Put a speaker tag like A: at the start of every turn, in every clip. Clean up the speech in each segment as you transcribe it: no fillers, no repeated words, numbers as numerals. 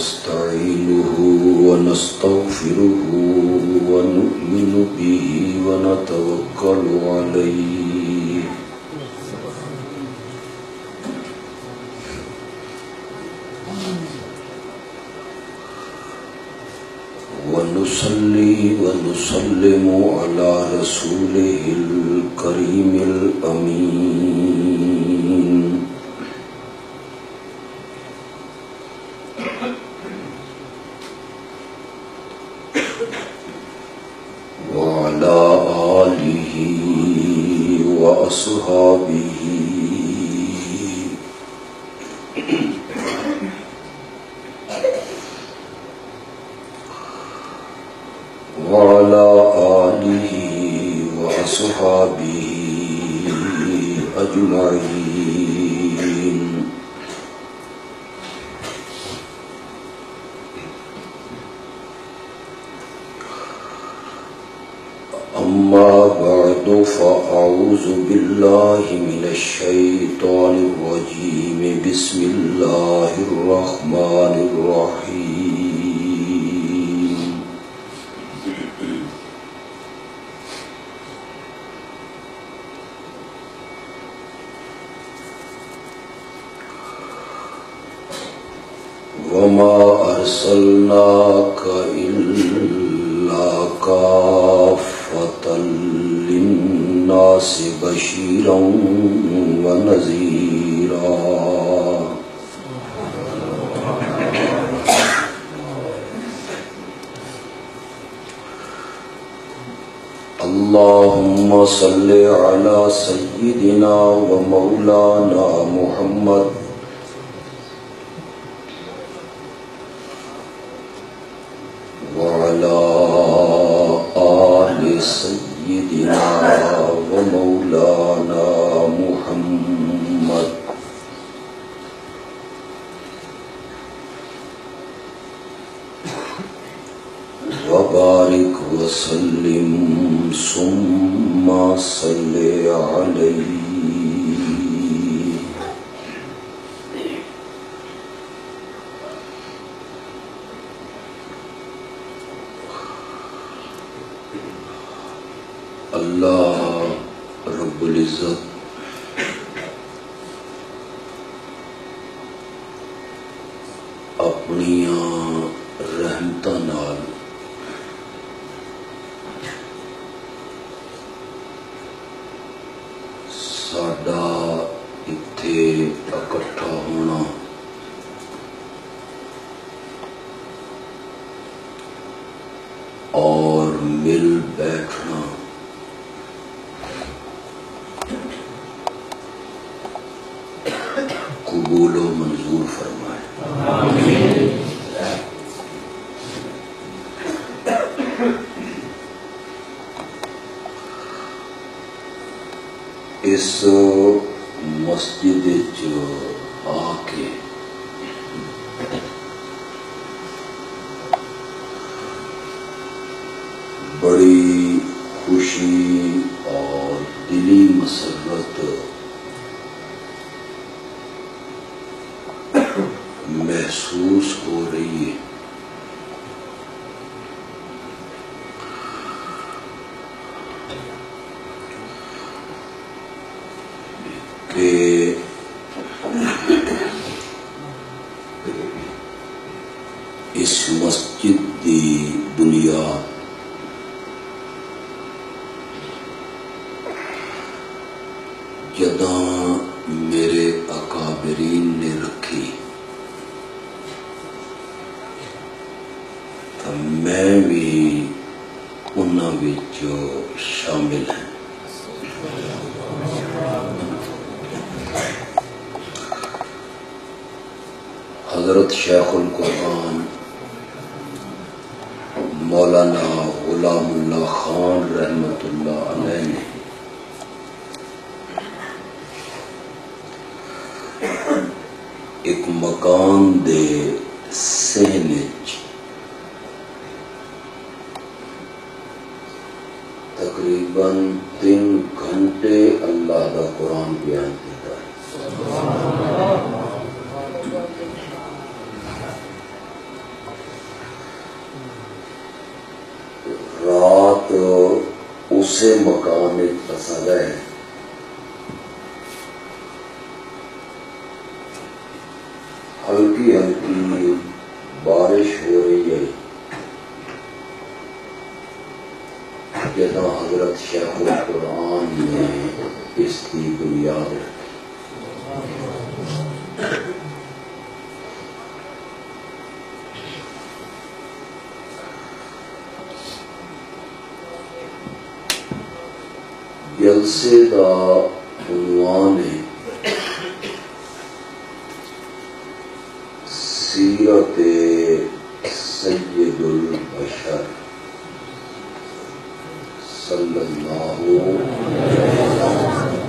A: ونستعينه ونستغفره ونؤمن به ونتوكل عليه ونصلي ونسلم على رسوله الكريم الأمين وعلى آله وأصحابه أجمعين أما بعد فأعوذ بالله من الشيطان الرجيم بسم الله الرحمن الرحيم وما أرسلناك إلا كافة للناس بشيرا ونذيرا اللهم صل على سيدنا ومولانا محمد وعلى آل سيدنا ومولانا محمد وبارك وسلم ثم صل عليه اللہ رب العزت اپنی رحمتاں نال ساڈا اتھے اکٹھا ہونا اور مل بیٹھنا قبول و منظور فرمائے. آمین. اس مسجد وچ آ کے بڑی خوشی اور دلی مسرت محسوس ہو رہی ہے کہ اس مسجد دی بنیاد جداں میرے اکابرین نے رکھی تو میں بھی انہاں وچ شامل ہوں. حضرت شیخ القرآن مولانا غلام اللہ خان رحمت اللہ علیہ نے ایک مکان دے صحن وچ تقریباً 3 گھنٹے اللہ دا قرآن بیان کیتا ہے. اسے مکان پسا گئے ہلکی ہلکی بارش ہو رہی ہے جدہ حضرت شیخ القرآن نے اس کی بنیاد رکھی. جلسے دا عنوان ہے سیرت سید البشر صلی اللہ علیہ وسلم.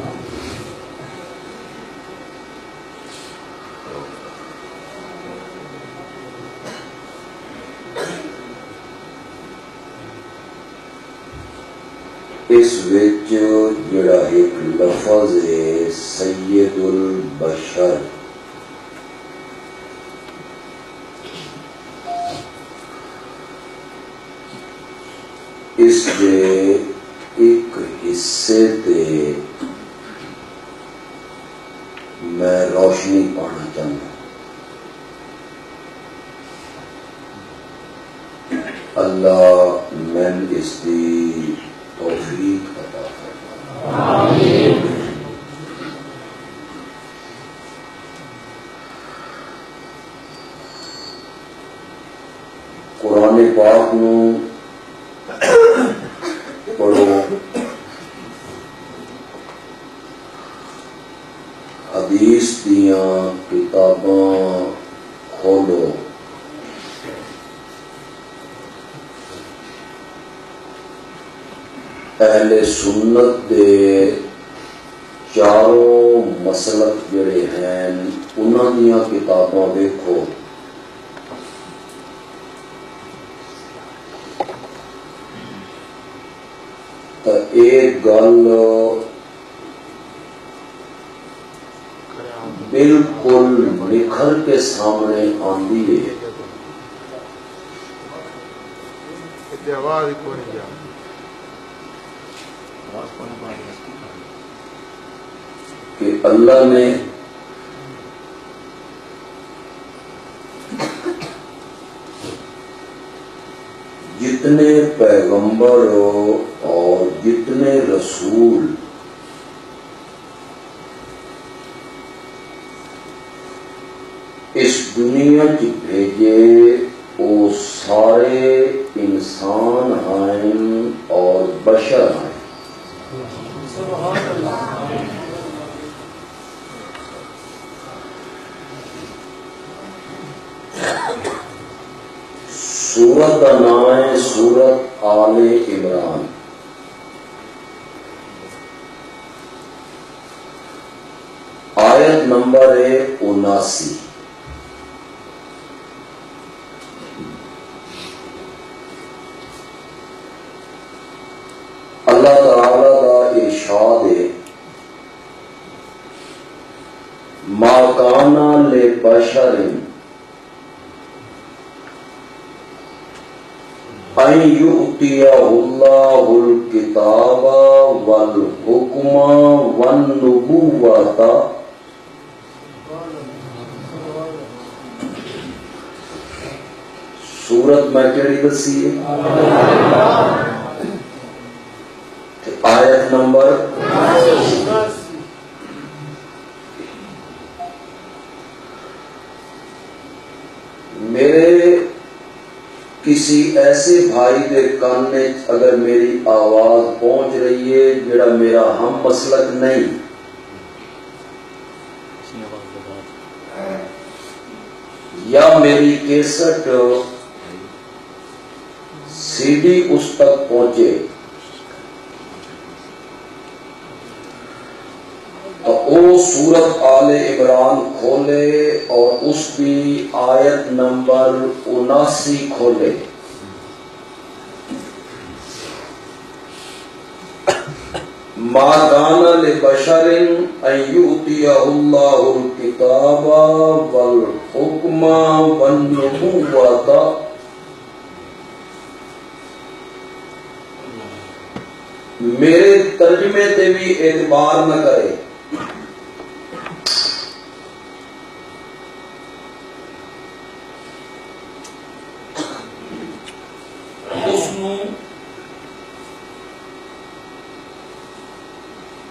A: اس وچ جڑا ایک لفظ ہے سید البشر اس دے ایک حصے تے میں روشنی پانا چاہتا. اللہ میں اس دی توفیق عطا فرمائے. آمین. قرآن پاک نو پڑھو، حدیث دیاں کتاباں کھولو، اہل سنت دے چاروں مسلک جڑے ہیں انہاں دیاں کتاباں دیکھو، تو ایک گل بالکل نکھر کے سامنے آندی ہے کہ اللہ نے جتنے پیغمبر اور جتنے رسول اس دنیا کی بھیجے وہ سارے انسان ہیں اور بشر ہیں. سورت کا نام ہے سورت آل عمران. آیت نمبر ہے 79. اللہ تعالی کا ارشاد ہے ما کان لبشر ان یؤتیہ اللہ الکتاب والحکم والنبوۃ سورت میں کیڑی دسی ہے؟ آیت نمبر میرے کسی ایسے بھائی دے کان میں اگر میری آواز پہنچ رہی ہے جڑا میرا ہم مسلک نہیں، یا میری کیسٹ سی ڈی اس تک پہنچے تو وہ سورت آل عمران کھولے اور اس کی آیت نمبر 79 کھولے. ما کان لبشر ان یؤتیہ اللہ الکتاب والحکم والنبوۃ میرے ترجمے تے بھی اعتبار نہ کرے، اس نوں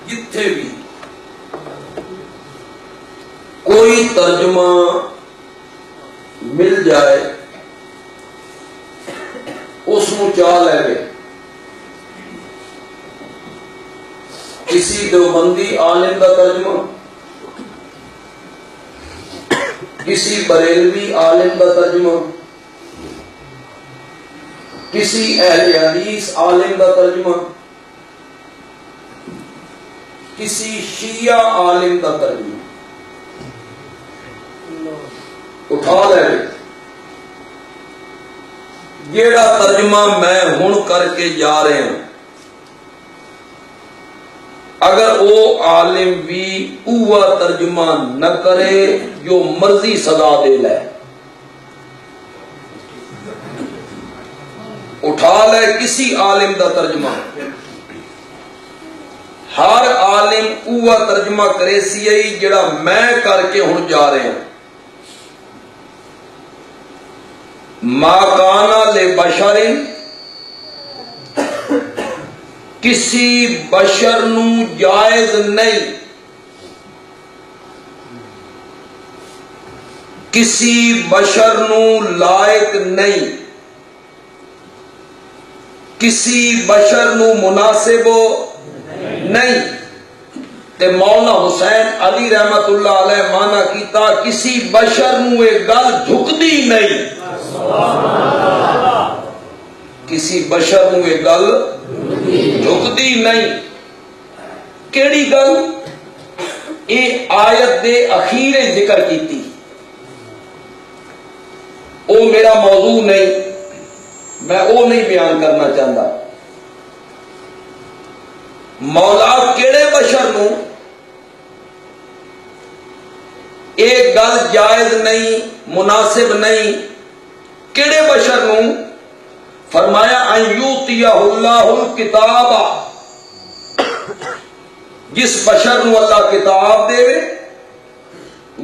A: جتھے بھی کوئی ترجمہ مل جائے اس نوں چاہ لے، کسی دیوبندی عالم کا ترجمہ، کسی بریلوی عالم کا ترجمہ، کسی اہل حدیث عالم کا ترجمہ، کسی شیعہ عالم کا ترجمہ اٹھا لے۔ جیڑا ترجمہ میں ہن کر کے جا رہے ہیں، اگر وہ عالم بھی اوہ ترجمہ نہ کرے جو مرضی سزا دے لے، اٹھا لے کسی عالم دا ترجمہ، ہر عالم اوہ ترجمہ کرے سی جڑا میں کر کے ہن جا رہے ہیں۔ ما کانا لبشر، کسی بشر نو جائز نہیں، کسی بشر نو لائق نہیں، کسی بشر نو مناسب نہیں۔ تے مولا حسین علی رحمت اللہ علیہ مانا کیتا کسی بشر نو ایک گل جھکدی نہیں، کسی بشر نو ایک گل جھکدی نہیں۔ کیڑی گل؟ اے آیت دے اخیر ذکر کیتی، او میرا موضوع نہیں، میں او نہیں بیان کرنا چاہتا۔ مولا کیڑے بشر نو ایک گل جائز نہیں، مناسب نہیں، کیڑے بشر نو؟ فرمایا ان یؤتیہ اللہ الکتاب، جس بشر نو اللہ کتاب دے،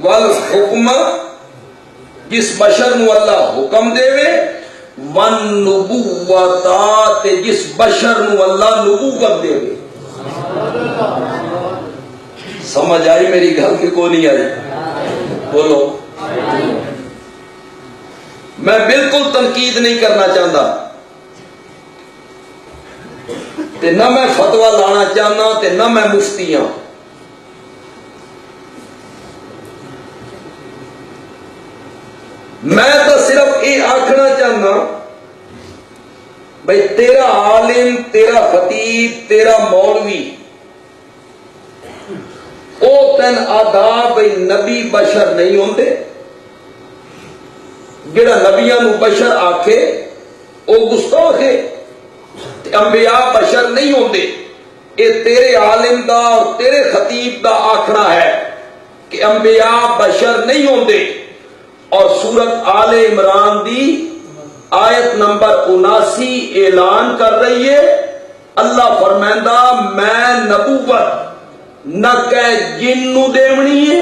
A: والحکم، جس بشر نو اللہ حکم دے، والنبوۃ، جس بشر نو اللہ نبوت دے۔ سمجھ آئی میری گل کہ کو نہیں آئی؟ بولو۔ میں بالکل تنقید نہیں کرنا چاہتا، تے نہ میں فتویٰ لانا چاہنا، تے نہ میں مفتی ہوں۔ میں تو صرف یہ آکھنا چاہنا بھئی تیرا عالم، تیرا خطیب، تیرا مولوی او تین آدھا بھئی نبی بشر نہیں ہوندے، جڑا نبیاں نو بشر آکھے او گستاخ ہے، انبیاء بشر نہیں ہوندے۔ اے تیرے عالم دا اور تیرے خطیب دا آکھنا ہے کہ انبیاء بشر نہیں ہوندے۔ اور سورت آل عمران دی آیت نمبر 79 اعلان کر رہی ہے، اللہ فرمائندہ میں نبوت نہ کہ جن نو دیونی ہے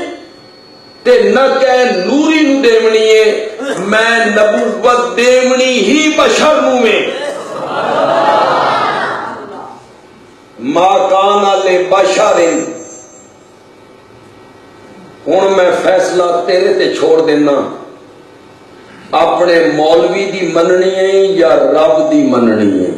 A: تے نہ کہ نوری نو دیونی ہے، میں نبوت دیونی ہی بشر نو میں۔ ما کان لبشر، ہن میں فیصلہ تیرے تے چھوڑ دینا، اپنے مولوی دی مننی ہے یا رب دی مننی ہے؟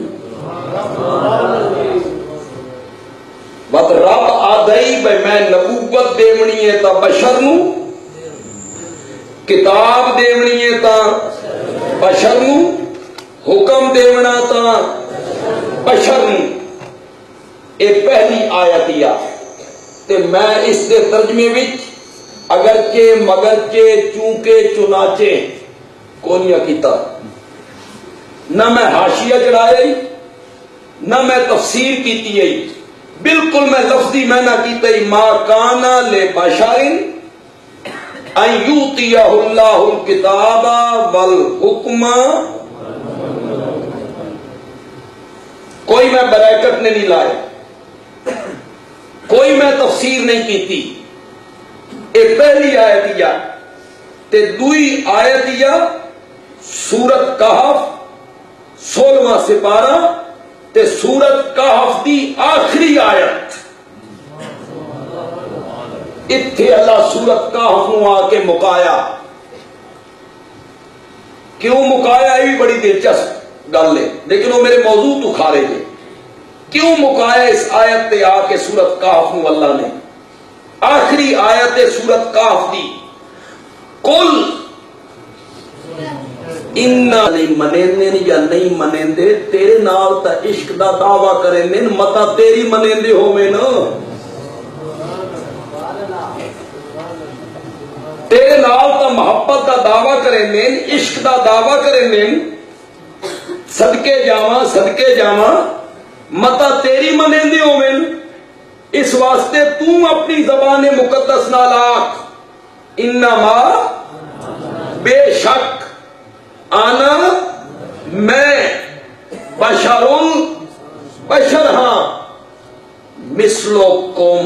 A: بات رب آدھائی بھئی میں نبوت دیونی ہے تا بشر نو، کتاب دیونی ہے تا بشر نو، حکم دیونا تا بشر نو۔ اے پہلی آیت یا تے میں اس دے ترجمے وچ اگرچہ مگرچہ چونکہ چنانچہ کونیا کیتا، نہ میں حاشیہ چڑھائی نہ میں تفسیر کیتی ہے، بالکل میں لفظی میں نہ کیتا ہی ما کانا لبشر ان یؤتیہ اللہ الکتاب والحکم۔ کوئی میں بریکٹ نے نہیں لائے, کوئی میں تفسیر نہیں کیتی. ایک پہلی آیت یا تے دوئی آیت یا سورت کہف 16واں سپارہ تے سورت کہف دی آخری آیت. اتھے اللہ سورت کہف نو آ کے مکایا. کیوں مکایا یہ بھی بڑی دلچسپ گل ہے, لیکن وہ میرے موضوع تو کھا رہے تھے. کیوں مکایا اس آیت تے آ کے سورت کہف نو اللہ نے؟ آخری آیت سورت کہف دی کل انہاں نہیں منیندے یا نہیں منیندے, تیرے نال تا عشق دا دعویٰ کریں متا تیری منیندے ہوئے نا. تیرے نال تا محبت دا دعویٰ کریں, عشق دا دعویٰ کریں, صدقے جاواں متا تیری منیندے ہوئے. اس واسطے تم اپنی زبان مقدس نال آکھ انما بے شک آنا میں بشر ہاں مثلکم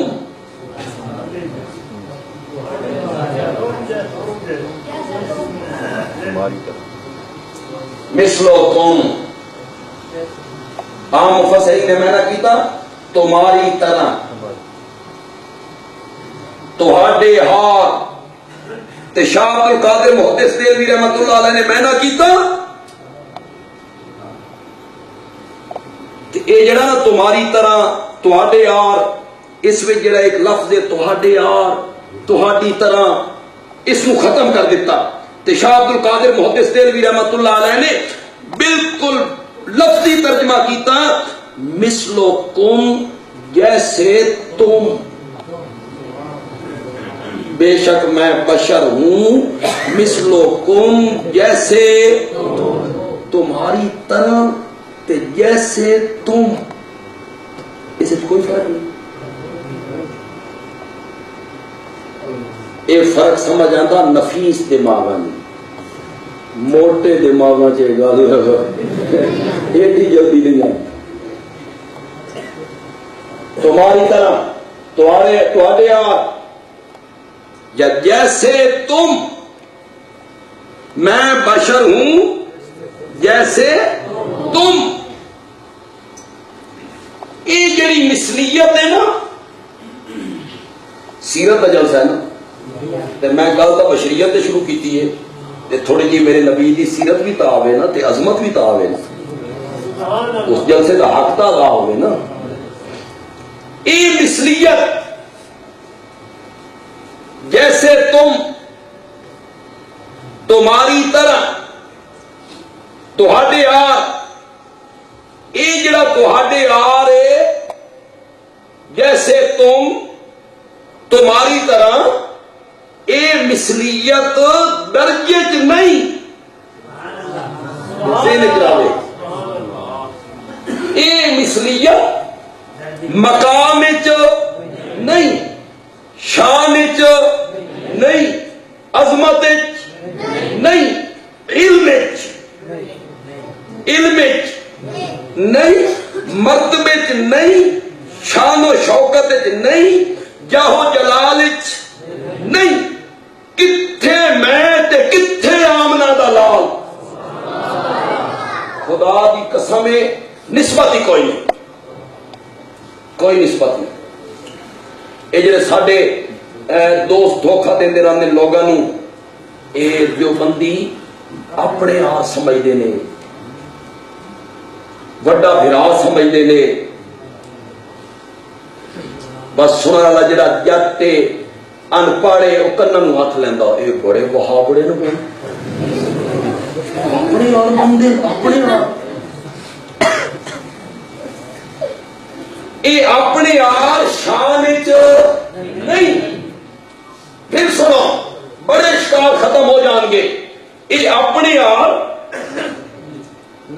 A: عام مفسرین نے معنی کیتا تمہاری طرح, تہاڈے ہار. تے شاہ عبد القادر محدث دہلوی رحمۃ اللہ علیہ نے معنی کیتا کہ اے جڑا نا تمہاری طرح تہاڈے ہار, اس وچ جڑا ایک لفظ ہے تہاڈے ہار تہاڈی طرح, اس کو ختم کر دیتا. تے شاہ عبد القادر محدث دہلوی رحمۃ اللہ علیہ نے بالکل لفظی ترجمہ کیتا مثلکم جیسے تم, بے شک میں بشر ہوں, مثلکم جیسے تمہاری طرح تے جیسے تم, اس سے کوئی فرق نہیں. یہ فرق سمجھ آتا نفیس دماغ میں, موٹے دماغ گل ایڈی جلدی نہیں آئی. تمہاری طرح تہاڈے یار یا جیسے تم, میں بشر ہوں جیسے تم. یہ جڑی مثلیت ہے نا, سیرت کا جلسہ ہے نا, تے میں گل تو بشریت سے شروع کیتی ہے, تے تھوڑی جی میرے نبی دی سیرت بھی تا آوے نا, تے عظمت بھی تا آوے نا, اس جلسے کا حق تا ادا ہوئے نا. یہ مثلیت جیسے تم, تمہاری طرح, تہاڈے یار, یہ جڑا تہاڈے یار ہے جیسے تم تمہاری طرح, اے مثلیت درجے چ نہیں, اے مثلیت مقام چ نہیں, شان چ نہیں, عظمت نہیں, علم نہیں, مرتبے چ نہیں, شان و شوکت نہیں, جاہو جلال نہیں. کتھے میں تے کتھے آمنہ دا لال. خدا دی قسم نسبت ہی کوئی نہیں, کوئی نسبت نہیں. یہ جڑے ساڈے دوست دھوکھا دیندے رہندے لوگاں نوں, اے جو بندی اپنے آپ سمجھدے نے, وڈا بھرا سمجھدے نے, بس سنن والا جڑا جٹ تے ان پڑھے وہ کناں نوں ہاتھ لیندا, اے بڑے وہابڑے نوں اپنے اور بندے اپنے آپ, اے اپنے آپ شان وچ نہیں. پھر سنو بڑے شکار ختم ہو جان گے. اے اپنے آپ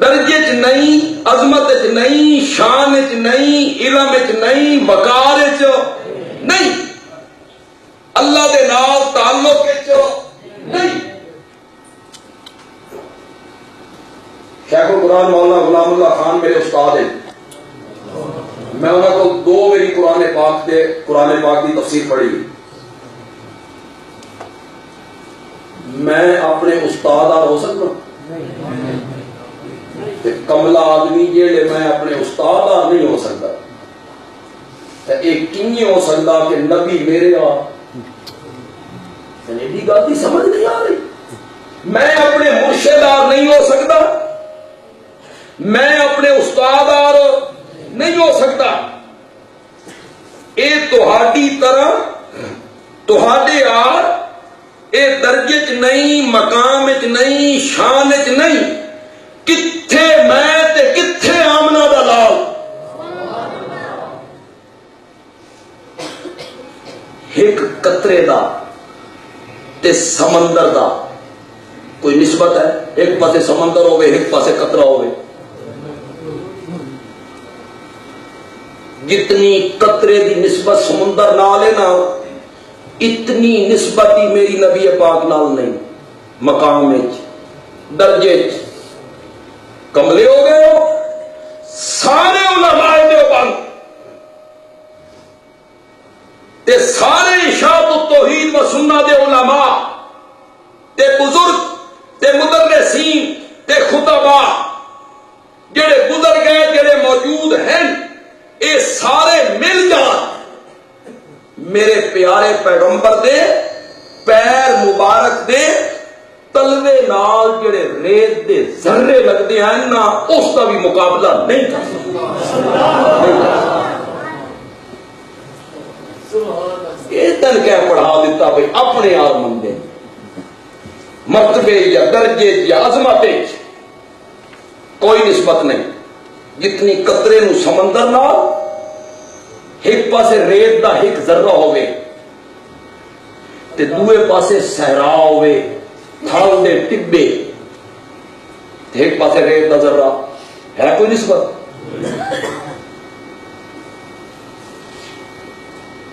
A: درجے چ نہیں, عظمت چ نہیں, شان چ نہیں, علم چ نہیں, وقار چ نہیں, اللہ دے نال تعلق چ نہیں. شیخ القرآن مولانا غلام اللہ خان میرے استاد ہیں, میں انہوں کو 2 باری قرآن پاک کی تفسیر پڑھی. میں اپنے استاد ہو سکتا کملا آدمی جیڑے میں اپنے استاد نہیں ہو سکتا. ایک کی ہو سکتا کہ نبی میرے گل کی سمجھ نہیں آ رہی. میں اپنے مرشدار نہیں ہو سکتا, میں اپنے استادار نہیں ہو سکتا. اے تہاڈی طرح تہاڈے آر اے درجے چ نہیں, مقام چ نہیں, شان چ نہیں. کتھے میں تے کتھے آمنہ دا لال. ایک قطرے دا تے سمندر دا کوئی نسبت ہے؟ ایک پاسے سمندر ہوئے, ایک پاسے قطرہ ہوئے. جتنی قطرے دی نسبت سمندر نال ہے نا, اتنی نسبت ہی میری نبی پاک نال نہیں. مقام وچ, درجے وچ کملے ہو گئے ہو. سارے علماء دیوبند تے سارے اشاعت التوحید و سنت دے علماء تے بزرگ تے مدرسین تے خطباء جڑے گزر گئے, جڑے موجود ہیں, اے سارے مل جان میرے پیارے پیغمبر دے پیر مبارک دے تلوے نال جڑے ریت دے ذرے لگتے ہیں نا, اس کا بھی مقابلہ نہیں کر سکتا. یہ تن کیا پڑھا دیتا بھائی اپنے آپ مندے مرتبے یا درجے یا عظمت کوئی نسبت نہیں. جتنی قطرے نو سمندر نال, ایک پاسے ریت دا ایک ذرہ ہوئے تے دوے پاسے صحرا ہوئے, تھال دے ٹبے, ایک پاسے ریت دا ذرہ, ہے کوئی نسبت؟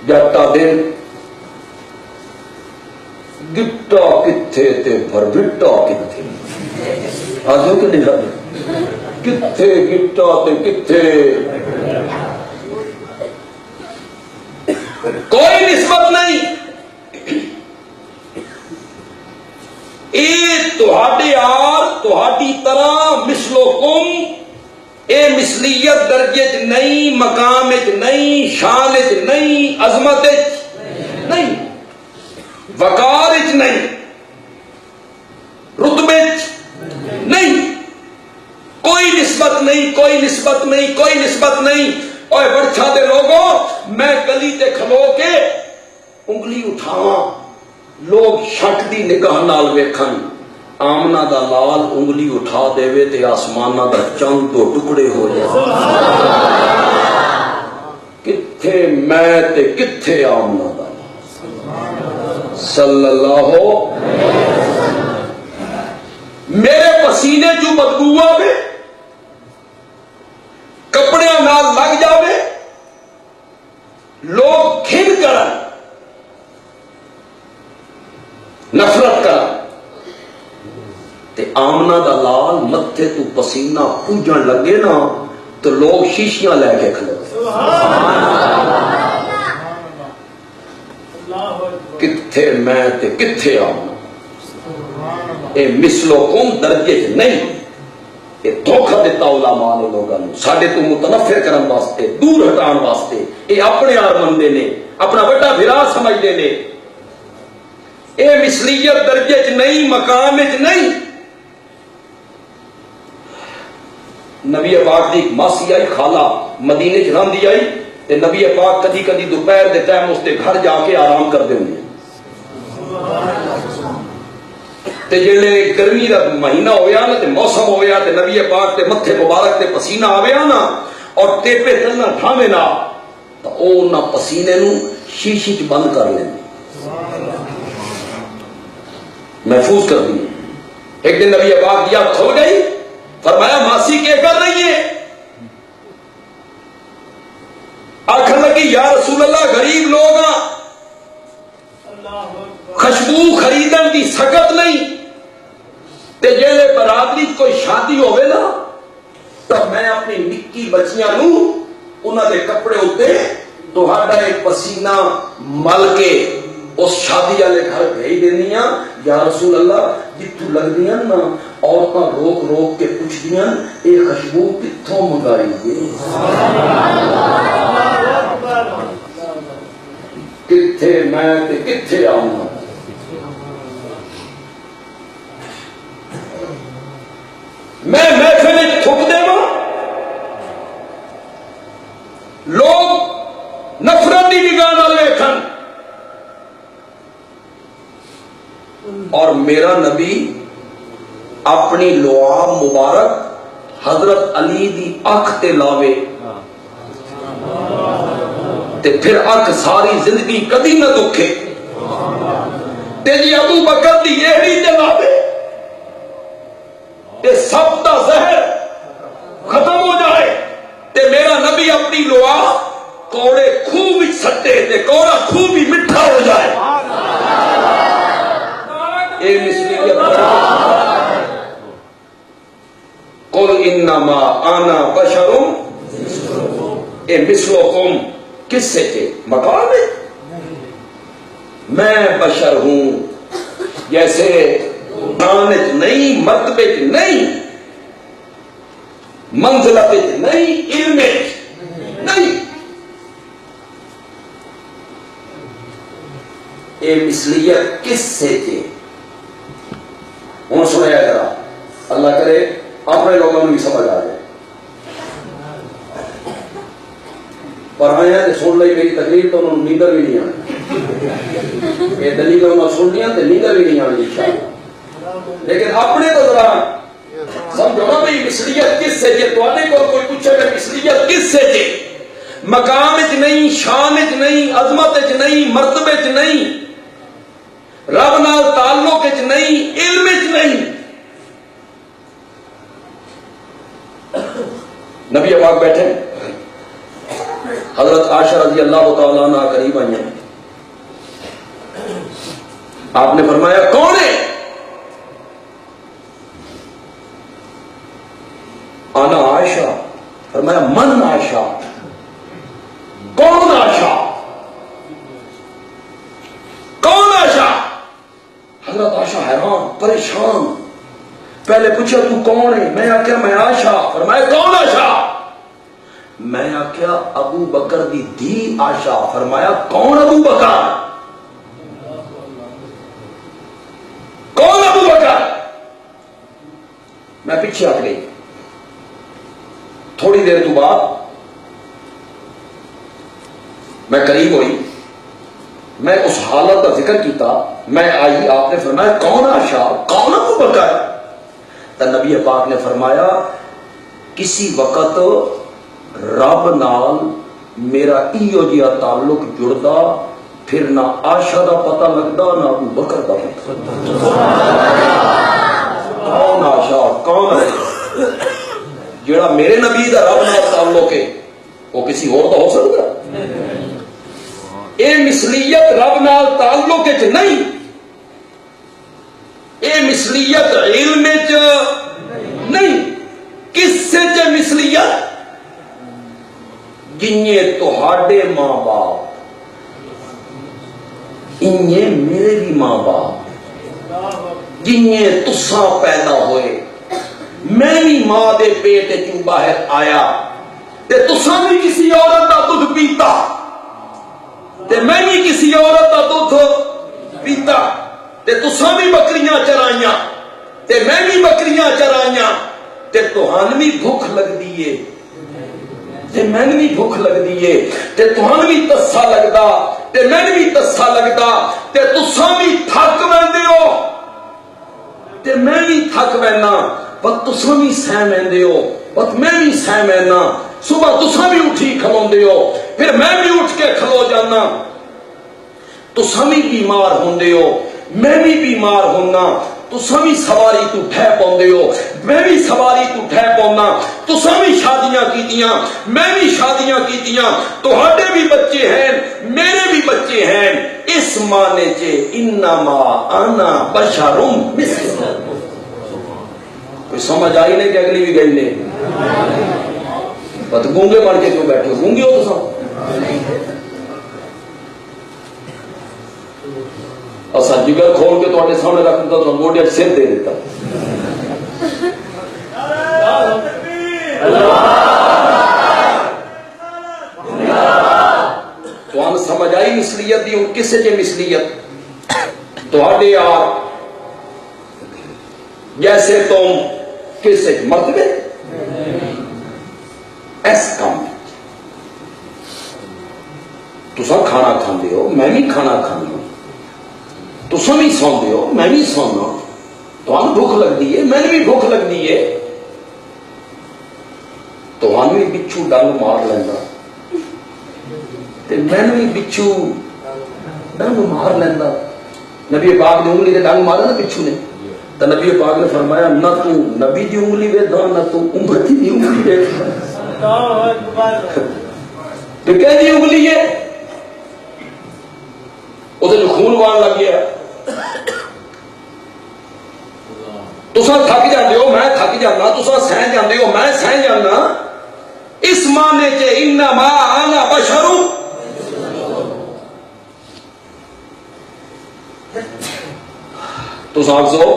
A: جٹا دن گٹا کتھے تے بھربٹا کتھے, آجو کہ نہیں آجو, کتھے گٹا تے کتھے, کوئی نسبت نہیں. اے تہاڈے آر تہاڈی طرح مثلکم, اے مثلیت درجے چ نہیں, مقام چ نہیں, شان چ نہیں, عظمت چ نہیں, وقار چ نہیں, رتبے چ نہیں. کوئی نسبت نہیں, کوئی نسبت نہیں, کوئی نسبت نہیں. اوے برچھا دے لوگوں, میں گلی تے کھلو کے انگلی اٹھاواں, لوگ شک دی نگاہ نال ویکھن, آمنہ دا لال انگلی اٹھا دے وے تے آسمانہ دا چند دو ٹکڑے ہو جائے. کتھے میں تے کتھے آمنہ دا لال صلی اللہ ہو. میرے پسینے جو بدبو آوے, کپڑے نال لگ جاوے, لوگ گھن کرن, نفرت کرن, تے آمنہ دا لال متھے تو پسینہ پوجن لگے نا تو لوگ شیشیاں لے کے کھلے. کتھے میں تے کتھے آمنہ, اے مثلکم درجے نہیں. یہ دھوکھا دیتا علماء نے لوگوں نے ساڈے تو متنفر کرن واسطے, دور ہٹان واسطے. یہ اپنے آر مندے نے, اپنا بڑا بھرا سمجھتے نے. اے مثلیت درجے چ نہیں, مقام چ نہیں. نبی پاک دی ماسی آئی خالہ مدینے چ رہندی آئی, تے نبی پاک کدی کدی دوپہر دے ٹائم اس دے گھر جا کے آرام کرتے ہوں. تے جلے گرمی دا مہینہ ہویا نا تے موسم ہویا تے نبی پاک تے متھے مبارک تے پسینہ آویا نا اور ٹیپے تلنا ٹھامے نا تو او نا پسینے نو شیشی چ بند کر لیں, محفوظ کر دی. ایک دن نبی پاک دیا کھل گئی, فرمایا ماسی کیا کر رہی ہے؟ آخر لگی یا رسول اللہ غریب لوگ ہاں, خوشبو خریدن دی سکت نہیں, تے جیلے برادری کوئی شادی ہوئے نا تو میں اپنی نکی بچیاں نو انہاں دے کپڑے اتنے تہاڈا ایک پسینہ مل کے اس شادی والے گھر بھیج دینی یا رسول اللہ جتوں لگدیاں نا عورتاں روک روک کے پوچھدیاں اے خوشبو کتھوں منگائی گئی کتھے میں تے کتھے آؤں میں محفل تھک دے لوگ نفرت کی نگاہ نال ویکھن اور میرا نبی اپنی لعاب مبارک حضرت علی دی اکھ تے لاوے تے پھر اکھ ساری زندگی کدی نہ دکھے تے جی ابو بکر دی ایڑی تے لاوے تے سب دا زہر ختم ہو جائے تے میرا نبی اپنی لعاب کوڑے خوہ وچ سٹے تے کوڑا خوہ بھی میٹھا ہو جائے اے مثلیت قل انما انا بشر اے مثلکم کس سے تھے مقام ہے میں بشر ہوں جیسے دانت نہیں مرتبے نہیں منزلت نہیں علم نہیں اے مثلیت کس سے تھے ہوں سنیا ذرا اللہ کرے اپنے لوگوں کو بھی سمجھ آ جائے پر آئے ہیں سن لی میری تقریر تو انہوں نے نیندر بھی نہیں آنی یہ دلیل انہوں نے سن لیا تو نیندر بھی نہیں آنی انشاءاللہ لیکن اپنے تو ذرا سمجھو نا بھائی مثلیت کس سے جے تو آنے کو کوئی پوچھے کہ مثلیت کس سے جے مقام چ نہیں شان چ نہیں عظمت چ نہیں مرتبے چ نہیں رب نال تعلق چ نہیں علم چ نہیں نبی پاک بیٹھے حضرت عائشہ رضی اللہ تعالیٰ عنہ قریب آئی ہیں آپ نے فرمایا کون ہے انا عائشہ فرمایا من عائشہ کون عائشہ کون عائشہ حضرت عائشہ حیران پریشان پہلے پوچھا تو کون ہے میں آخیا میں عائشہ فرمایا کون عائشہ میں آخیا ابو بکر دی دھی عائشہ فرمایا کون ابو بکر کون ابو بکر میں پیچھے ہٹ گئی تھوڑی دیر تو بعد میں قریب ہوئی میں اس حالت کا ذکر کیتا میں آئی آپ نے فرمایا کون عائشہ کون ابو بکر تو نبی پاک نے فرمایا کسی وقت رب نال میرا ایو جیا تعلق جڑدا پھر نہ عائشہ دا پتہ لگدا نہ ابو بکر دا پتہ کون عائشہ کون ہے جڑا میرے نبی دا رب نال تعلق ہے وہ کسی اور دا ہو سکتا اے مثلیت رب نال تعلق چ نہیں اے مثلیت علم چ نہیں کس سے چ مثلیت جنہیں تہاڈے ماں باپ انہیں میرے بھی ماں باپ جنہیں تساں پیدا ہوئے میں بھی ماں دے پیٹ چوں باہر آیا تے تساں بھی کسی عورت دا دودھ پیتا تے میں بھی کسی عورت دا دودھ پیتا تے تساں بھی بکریاں چرائیاں تے میں بھی بکریاں چرائیاں تے تہان بھی بھوک لگ دیئے تے میں بھی بھوک لگ دیئے تے تہان بھی تسا لگدا تے میں بھی تسا لگدا تے تساں بھی تھک ویندے ہو تے میں بھی تھک وینا پر تساں بھی سہ ویندے ہو پر میں بھی سہ وینا صبح تساں بھی اٹھی کھلوندے ہو پھر میں بھی اٹھ کے کھلو جانا تساں بھی بیمار ہوندے ہو میں بھی بیمار ہونا تساں بھی سواری تو ٹھہ پوندے ہو میں بھی سواری تو ٹھہ پونا تساں بھی شادیاں کیتیاں میں بھی شادیاں کیتیاں تہاڈے بھی بچے ہیں میرے بھی بچے ہیں اس معنی چ انما انا بشر مثلکم کوئی سمجھ آئی نہیں کہ اگلی بھی گئی نہیں بس گونگے بن کے کیوں بیٹھے ہو؟ گونگے ہو تو سب اصا جگر کھول کے تھوڑے سامنے رکھ دیتا تو گوڈے سر دے دیتا. تو سمجھ آئی مثلیت دی؟ کسے چ مثلیت تھوڑے یار جیسے تم کسے مرتبے ایس کام تسا کھانا کھاندے ہو میں بھی کھانا کھانا ہوں تسا بھی سوندے ہو میں بھی سونا تمہیں بھوک لگتی ہے میں بھی بھوک لگتی ہے تمہیں بھی بچھو ڈنگ مار لینا میں بھی بچھو ڈنگ مار لینا. نبی پاک نے انگلی سے ڈنگ مارا نا بچھو نے تو نبی پاک نے فرمایا نہ تو نبی دی انگلی ویدا نہ تو امتی دی انگلی ویدا. تو کہہ دی انگلی ہے اسے خون وان لگ گیا. تسا تھک جاندے ہو میں تھک جانا تسا سہ جاندے ہو میں سہ جانا. اس معنی چ انما انا بشر تو سو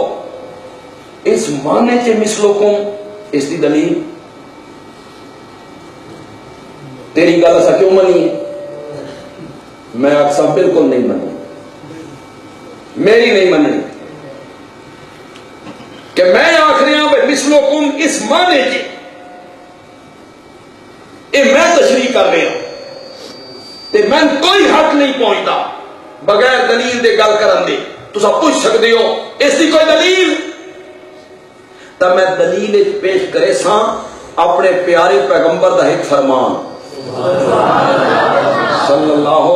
A: اس معنی چ مثلکم اس کی دلیل تیری گل ایسا کیوں منی؟ میں اکثر بالکل نہیں منی میری نہیں مننی کہ میں آخری ہوں بھائی مثلکم اس معنی چ یہ میں تشریح کر رہا تے میں کوئی حق نہیں پہنچتا بغیر دلیل دے گل کرن دے. تسا پوچھ سکتے ہو اس کی کوئی دلیل تو میں دلیل پیش کرے سا اپنے پیارے پیغمبر دا ایک فرمان صلی اللہ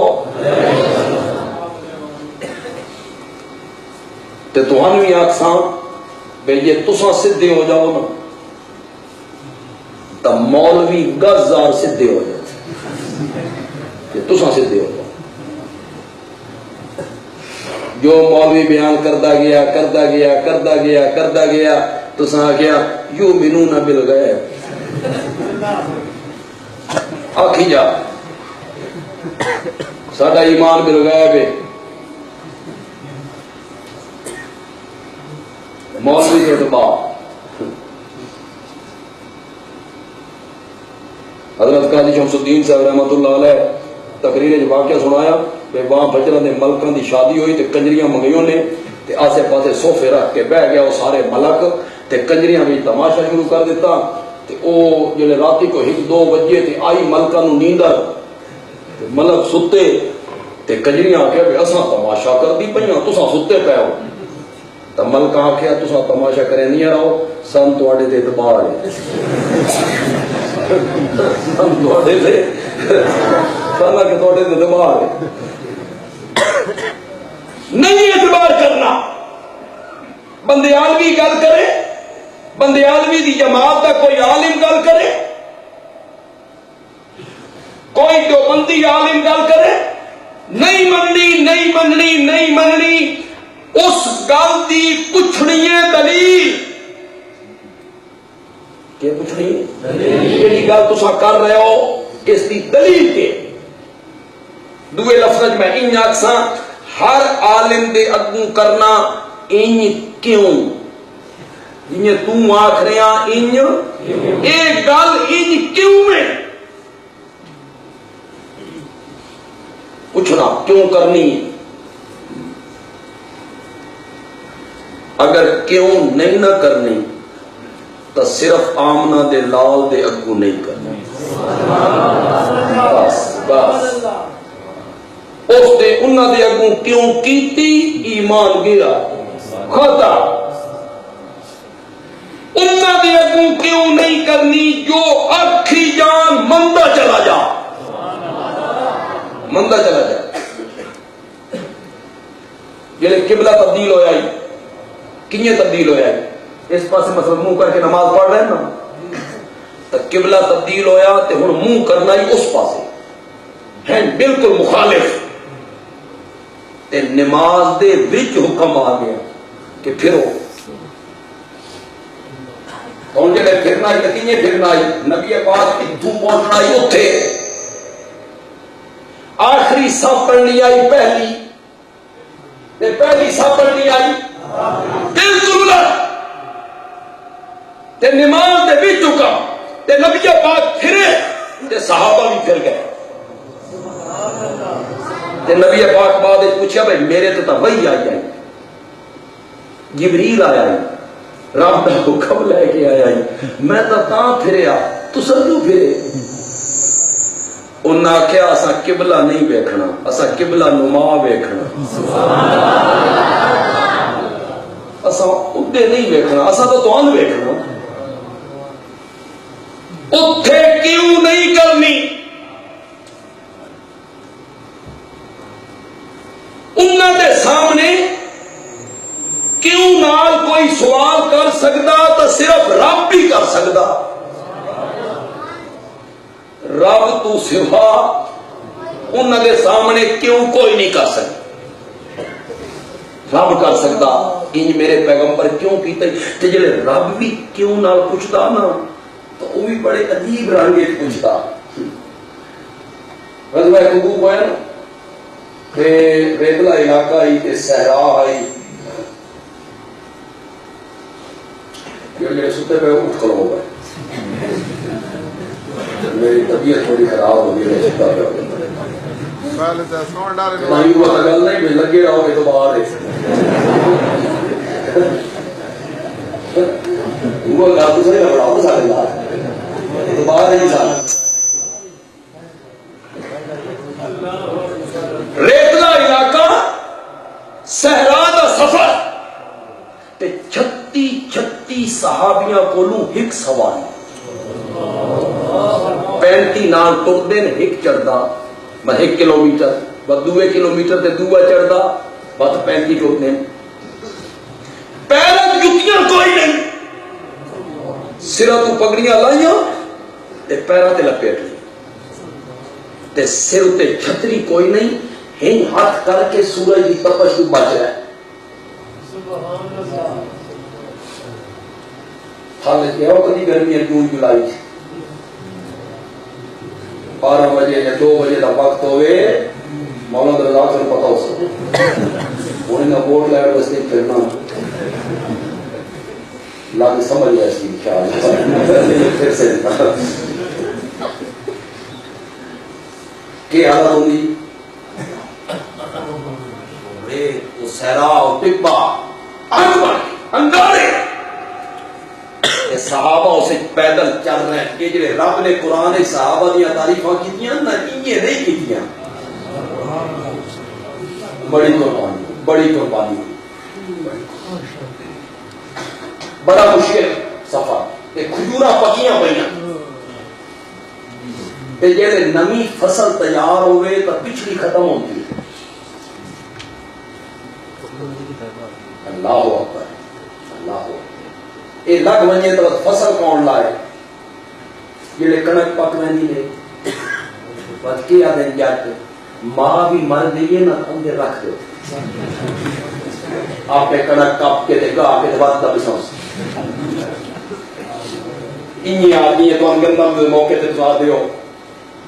A: تے تمہیں بھی آخساں بھئی یہ تسا سدھے ہو جاؤ نا تو مولوی گزار سدھے ہو جائے تسا سدھے ہو جاؤ. جو مولوی بیان کرتا گیا کرتا گیا کرتا گیا کرتا گیا تسا آخیا یؤمنون بالغیب آکھی جا ساڈا ایمان بالغیب ہے. مولوی کے اعتبار حضرت قاضی شمس الدین صاحب رحمۃ اللہ علیہ تقریر واقعہ سنایا کہ وہاں بجرا دے ملکاں دی شادی ہوئی تے کنجریاں منگیوں نے تے آسے پاسے صوفے رکھ کے بہ گیا وہ سارے ملک تے کنجریاں بھی تماشا شروع کر دیتا تے او جڑے راتی کو 1-2 بجے تے آئی ملکاں نو نیندر تے ملک ستے تے کنجریاں آکھیا کہ اساں تماشا کردی پئیاں تساں ستے پے ہو تو ملکاں آکھیا تساں تماشا کرے نہیں رہو سن تواڈے تے اعتبار ہے سن تواڈے تے سن کہ تواڈے تے اعتبار ہے نہیں اعتبار کرنا. بندے عالمی گل کرے بندے عالمی دی جماعت کا کوئی عالم گل کرے کوئی دیوبندی عالم گل کرے نہیں مننی نہیں مننی نہیں مننی اس گل دی پوچھنی ہے دلیل کہ پوچھنی جیڑی گل تساں کر رہے ہو اس دی دلیل کے. دوے لفظ میں ان آکھساں ہر عالم دے اگوں کرنا ان کیوں جنہیں تو آکھ رہے ہیں ان ایک گل ان کیوں میں پوچھنا کیوں کرنی ہے. اگر کیوں نہیں نہ کرنی تو صرف آمنہ دے لال دے اگوں نہیں کرنی بس بس اس دے انہاں دے اگوں کیوں کیتی ایمان گیا خطا. انہاں دے اگوں کیوں نہیں کرنی جو اکھی جان مندہ چلا جا مندہ چلا جا. جلے قبلہ تبدیل ہویا ہی کنیے تبدیل ہویا ہے اس پاس مثلا منہ کر کے نماز پڑھ رہے ہیں نا تو قبلہ تبدیل ہویا تو ہن منہ کرنا ہی اس پاسے ہیں بالکل مخالف تے نماز دے وچ حکم آ گیا کہ پھرو. کون جڑے پھرنا ہے کنیے پھرنا ہے نبی پاک ادھوں پہنچنا ہی اتھے آخری صف پڑھنی آئی پہلی تے پہلی صف پڑھنی آئی دل ضرورت تے نماز دے بھی چکا تے نبی پاک پھرے تے صحابہ بھی پھر گئے تے نبی پاک بعد پوچھا بھائی میرے تو وہی آئی جبریل آیا رب دا حکم لے کے آیا میں تو پھریا تساں کیوں پھرے انہاں آخیا اساں قبلہ نہیں ویکھنا اساں قبلہ نما ویکھنا اساں ادھے نہیں ویکھنا اساں تو تہاں ویکھنا اتھے کیوں نہیں کرنی انہاں دے سامنے کیوں نال کوئی سوال کر سکتا تو صرف رب بھی کر سکتا رب تو سوا انہاں دے سامنے کیوں کوئی نہیں کر سکتا رب کر سکتا انج میرے پیغمبر کیوں کیتے تے جڑے رب بھی کیوں نال پوچھتا نا تو وہ بھی بڑے عجیب رنگ پوچھتا غزوہ تبوک ہویا نا تے ریتلا علاقہ آئی تے صحرا آئی میرے ستے پہ اٹھ کر ہو گئے میری طبیعت تھوڑی خراب ہو گئی میں ستا پہ گل نہیں لگے رہو گے تو باہر وہ گل تو سارے بڑھاؤ سارے لال تو باہر نہیں سارے ریتلا علاقہ صحرا دا سفر تے 36 صحابیاں کولوں ایک سواری 35 نال ٹردے نے ایک چڑھدا بس 1 کلومیٹر بس 2 کلومیٹر تے دوجا چڑھدا بس 35 ٹردے پیروں جتیاں کوئی نہیں سراں تو پگڑیاں لائیاں تے پیراں تے لپیٹ لی تے سر تے چھتری کوئی نہیں ہن ہاتھ کر کے سورج دی تپش تو بچ رہا ہے حال کیا ہو کدی گرمی ہے جون جولائی 12 بجے یا 2 بجے کا وقت ہوئے مولانا درزا سے پتا ہو سکتا انہیں نہ بورڈ لائٹ بس نہیں پھرنا لاکھ سمجھ گیا اس کی خیال پھر سے کیا حالت ہوگی تو سہرا ٹبا انگارے صحابہ اسے پیدل چل رہے ہیں کہ جڑے رب نے قرآن صحابہ دیا تعریفاں کیتیاں نہ انہیں نہیں کیتیاں بڑی قربانی بڑا مشکل سفر تے کھجوراں پکیاں پئیاں تے جڑے نمی فصل تیار ہوئے تو پچھلی ختم ہوتی اللہ اکبر اللہ اکبر یہ لگ ونجے تو فصل کون لائے جڑے کنک پک ویندی نے بس کیا دن جٹ ماں بھی مر گئی ہے نہ اندر رکھ دو آپ نے کنک کپ کے دے گا کے بعد دا بسوس انہی آدمی ہے تو گندم دے موقع تے دعا دیو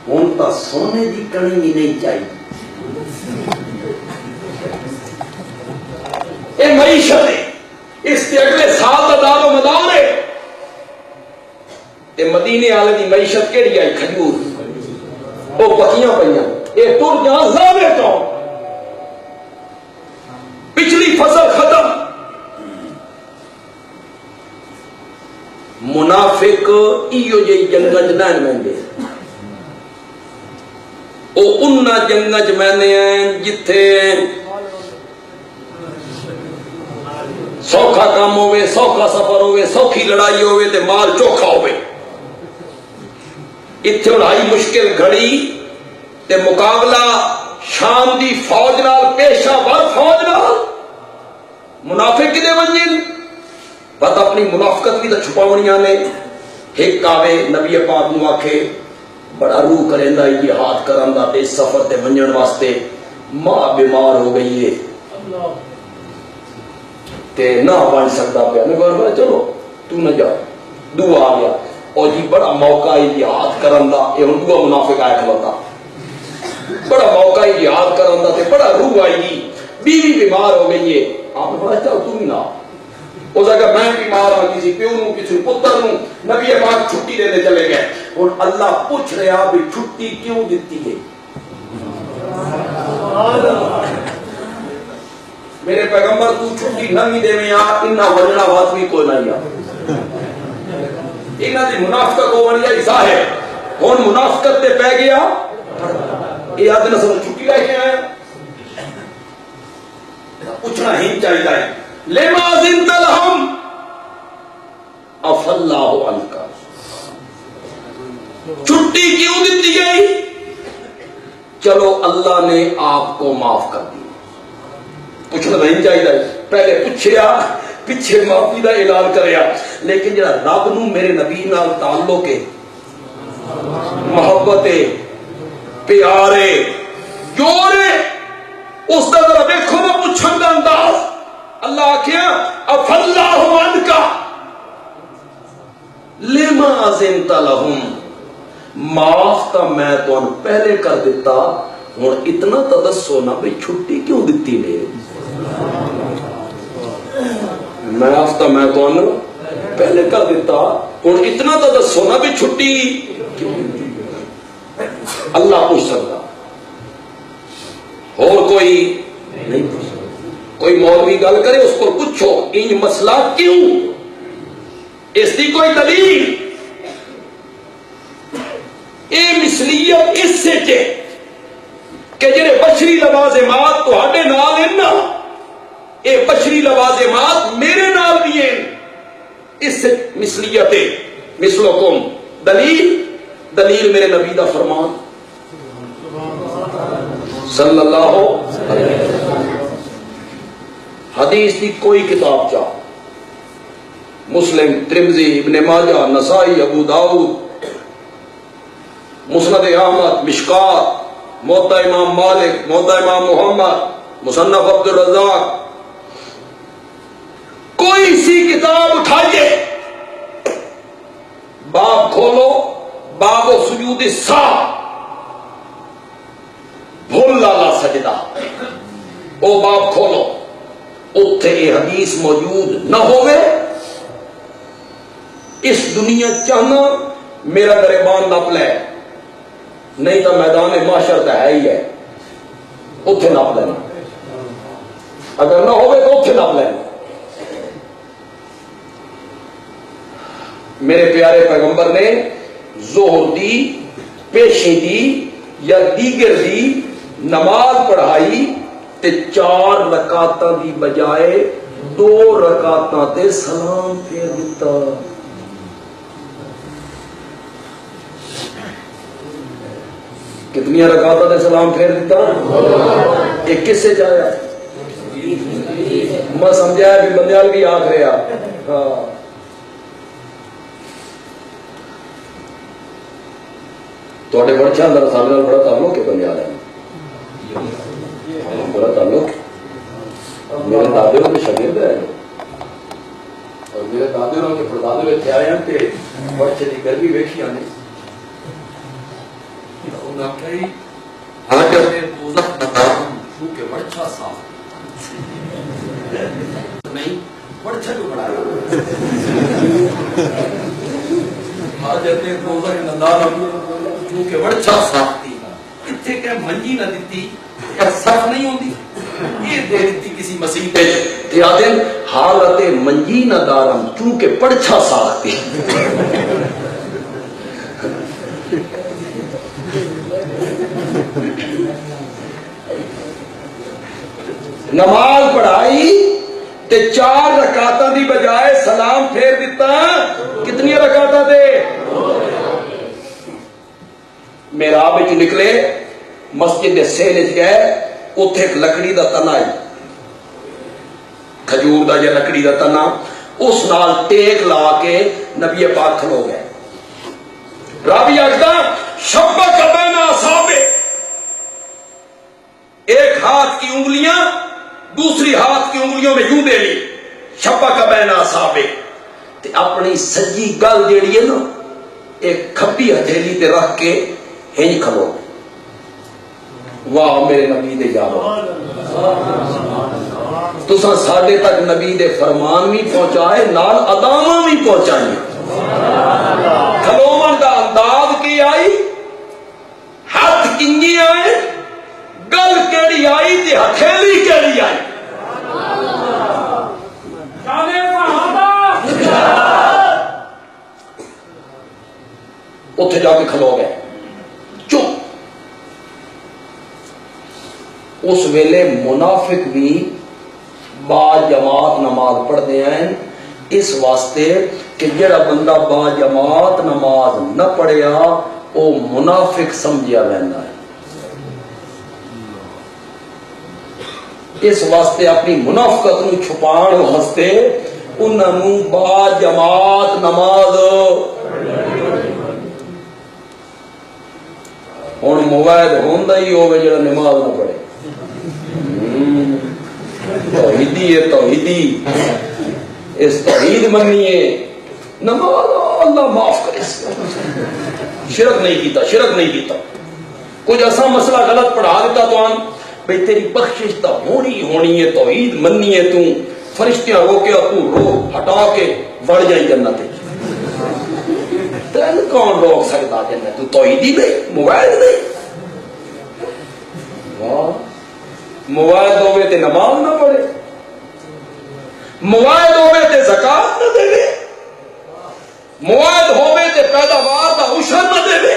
A: ہن تا سونے دی کڑی بھی نہیں چاہیے اے معیشت ہے اس کے اگلے سال کا دار و مدار ہے تے مدینے والے دی معیشت کیڑی آئی کھجور وہ پکیاں پئیاں یہ ٹر جان زاوے تو پچھلی فصل ختم منافق ایو جی جنگج نہ مہندے او انہاں جنگج مہندے ہیں جتھے سوکھا کام ہوئے سوکھا سفر ہوئے سوکھی لڑائی ہوئے تے مال چوکھا ہوئے اتھے لڑائی مشکل گھڑی تے مقابلہ شام دی فوج نال پیشہ ور فوج نال منافق کدے ونجن بات اپنی منافقت بھی تو چھپاونیاں نے ایک آوے نبی پاک نو آکھے بڑا روح کریندا یہ ہاتھ کراندا تے سفر تے ونجن واسطے ماں بیمار ہو گئی ہے تے نہ بن سکتا پیا میں کہا چلو تو نہ جا دعا آ گیا اور جی بڑا موقع ہے جہاد کرن دا، یہ ہن دوسرا منافق آیا کھلوتا، بڑا موقع ہے جہاد کرن دا تے بڑا روح آئی گی، بیوی بیمار ہو گئی ہے، آپ نے بڑا چل تم ہی نہ اس جگہ میں بیمار ہوں، کسی پیو نو کسی پتر نو، نبی پاک چھٹی دینے چلے گئے، اور اللہ پوچھ رہا بھی چھٹی کیوں دیتی ہے؟ میرے پیغمبر تو چھٹی نہ دے میں یار انہاں وجنا بات بھی کوئی نہیں یار، انہاں دی منافقت کو ونیا ایسا ہے، ہن منافقت تے پہ گیا یہ آدمی سب چھٹی لے کے آیا، پوچھنا ہی چاہیے لما زنت لہم عفا اللہ عنک، چھٹی کیوں دیتی گئی؟ چلو اللہ نے آپ کو معاف کر دی، پوچھنا نہیں چاہیے، پہلے پوچھیا پیچھے معافی دا اعلان کریا، لیکن جڑا رب نو میرے نبی نال تعلق ہے، محبت ہے، پیارے جوڑے، اس کا ذرا دیکھو نا پوچھن دا انداز، اللہ آخیا عفا اللہ عنک لما اذنت لہم، معاف تا میں تو پہلے کر دیتا، ہوں اتنا تو دسو نا بھئی چھٹی کیوں دیتی نے؟ معاف تا میں تو پہلے کر دیتا، ہوں اتنا تو دسو نا بھئی چھٹی کیوں دیتی؟ اللہ پوچھ سکتا، اور کوئی نہیں پوچھ سکتا، کوئی مولوی گل کرے اس کو پوچھو ان مسئلہ کیوں، اس کی کوئی دلیل، اے مثلیت اس سے کہ جڑے بشری لوازمات تہاڈے نال ہیں نا، اے بشری لوازمات میرے نال بھی ہیں، اس سے مثلیت ہے، مثلکم، دلیل میرے نبی دا فرمان صلی اللہ علیہ وسلم، حدیث کی کوئی کتاب چاہ، مسلم، ترمذی، ابن ماجہ، نسائی، ابو داؤد، مسند احمد، مشکات، موطا امام مالک، موطا امام محمد، مصنف عبد الرزاق، کوئی سی کتاب اٹھائیے، باب کھولو، باب و سجود السہو، بھول لالا سجدہ، او باب کھولو، اتھے یہ حدیث موجود نہ ہوئے، اس دنیا چاہنا میرا گریبان نپ لے، نہیں تو میدان محشر تو ہے ہی ہے، اتھے نپ لینا، اگر نہ ہوئے تو اتھے نپ لینا۔ میرے پیارے پیغمبر نے ظہر دی، پیشی دی یا دیگر دی نماز پڑھائی تے 4 رکعتاں دی بجائے 2 رکعتاں تے سلام پھیر دیتا۔ کتنی رکعتاں تے سلام پھیر دیتا؟ ایک کس سے جایا؟ میں سمجھایا بھی بندیال بھی آکھ رہا، ہاں تھوڑے بڑے چاند سامنے بڑا تعلق ہے بندیال ہے، بڑا تعلق، میرے دادے کے شاگرد ہے، اور میرے دادے کے پردادے میں آئے ہیں کہ بڑے چلی گرمی ویکھی آنے، انہوں نے کہی حاجت دوزخ نکارم چونکہ بڑچا صاف نہیں، بڑچا جو بڑھایا حاجت دوزخ نکارم چونکہ بڑچا صاف تھی، اتھے کہ منجی نہ دیتی صاف نہیں ہوندی، یہ دے دیتی کسی مسیح پہ تیادن حالت منجی نہ دارم چونکہ پڑچھا ساختی۔ نماز پڑھائی تے 4 رکعتاں دی بجائے سلام پھیر دیتا، کتنی رکعتاں دے؟ محراب وچ نکلے، مسجد دے سہن گئے، اتھے ایک لکڑی دا تنا ہے، کھجور دا یا لکڑی دا تنا، اس نال ٹیک لا کے نبی پاک کھلو گئے۔ راوی آخدا شبک بین اصابع، ایک ہاتھ کی انگلیاں دوسری ہاتھ کی انگلیوں میں یوں دے لی، شبک بین اصابع، تے اپنی سجی گل جیڑی ہے نا ایک کھبی ہتھیلی تے رکھ کے ہنج کھلو. واہ میرے نبی دے یارو، تساں ساڈے تک نبی دے فرمان بھی پہنچائے نال اداواں بھی پہنچائی. کھلوون دا انداز کی آئی، ہاتھ کنجی آئے، گل کیڑی آئی تے ہتھیلی کیڑی آئی. اتنے جا کے کھلو گئے چپ. اس ویلے منافق بھی با جماعت نماز پڑھتے ہیں اس واسطے کہ جڑا بندہ با جماعت نماز نہ پڑھیا وہ منافق سمجھیا ویندا ہے. اس واسطے اپنی منافقت نو چھپان واسطے انہوں با جماعت نماز. ہوں موبائل ہوندا ہی ہوے جڑا نماز نہ پڑھے. توحیدی ہے توحیدی، اس توحید منیے نماز اللہ معاف کرے. شرک نہیں کیتا، شرک نہیں کیتا. کچھ ایسا مسئلہ غلط پڑھا دیتا تو آن بھئی تیری بخشش تو ہونی ہے، توحید منی ہے، تو فرشتیاں روکیا تو رو ہٹا کے بڑھ جائیں جنت. تین کون روک سکتا جنت؟ تو توحیدی دے موبائل دے. موبائل ہوئے تے نماز نہ پڑھے، موبائل ہوئے تے زکات نہ دے، موبائل ہوئے تے پیداوار دا عشر نہ دے.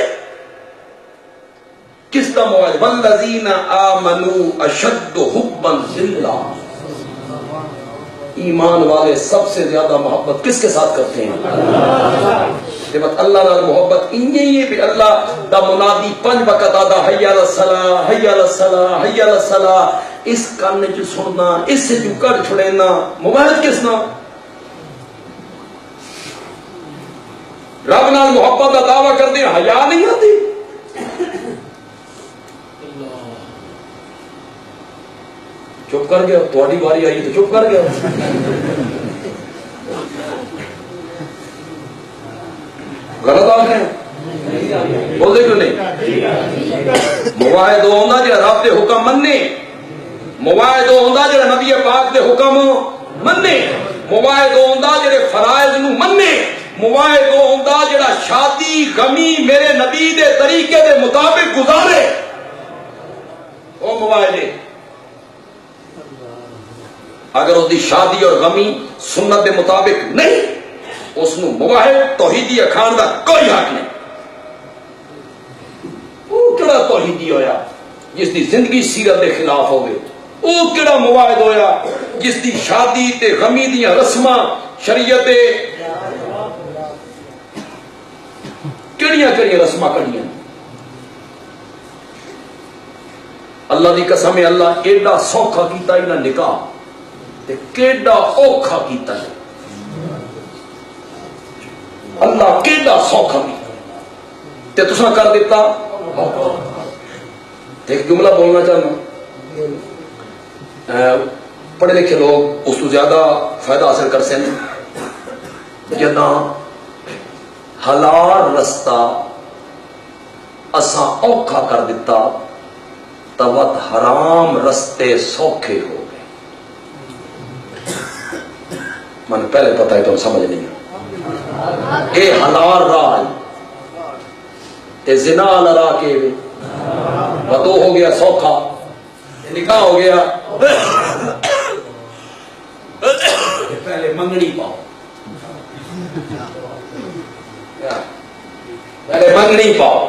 A: کس کا موبائل؟ والذین آمنوا اشد حبا للہ. ایمان والے سب سے زیادہ محبت کس کے ساتھ کرتے ہیں؟ اللہ نال محبت انجی ہے کہ اللہ دا منادی 5 وقت آدھا حی علی الصلاۃ حی علی الصلاۃ حی علی الصلاۃ، اس کان جو سننا اس سے جو کر چھڑینا. موبائل کس نا؟ رب نال محبت کا دعویٰ کر دیں، حیا نہیں آتی. چپ کر گیا، تھوڑی باری آئی تو چپ کر گیا. غلط آ گئے بولتے کیوں نہیں؟ مواعد ہونا جڑا رب دے حکم مننے، مواعد ہونا جڑا نبی پاک دے حکم مننے، مواعد ہونا جڑے فرائض نو مننے، مواعد ہونا جڑا شادی غمی میرے نبی دے طریقے دے مطابق گزارے. وہ مواعد اگر اس دی شادی اور غمی سنت دے مطابق نہیں، اس نو مواہد توحیدی اکھان دا کوئی حق نہیں. وہ کیڑا توحیدی ہویا جس دی زندگی سیرت دے خلاف ہوگی؟ وہ کیڑا مواہد ہویا جس دی شادی تے غمی دیاں رسماں شریعت کیڑیاں کیڑیاں رسماں کڑیاں. اللہ دی قسم ہے اللہ ایڈا سوکھا کیتا ہی نہ نکاح تے کیڈا اوکھا کیتا ہے. اللہ کیڈا سوکھا بھی تے تساں کر دیتا. ایک جملہ بولنا چاہنا، پڑھے لکھے لوگ اس کو زیادہ فائدہ حاصل کر سکیں. جداں حلال رستہ اساں اوکھا کر دیتا تو وقت حرام رستے سوکھے ہو گئے. من پہلے پتہ ہے تو سمجھ نہیں. اے حلال راہ تے زنا والا راہ کے وضو ہو گیا سوکھا، نکاح ہو گیا. پہلے منگنی پاؤ، پہلے منگنی پاؤ،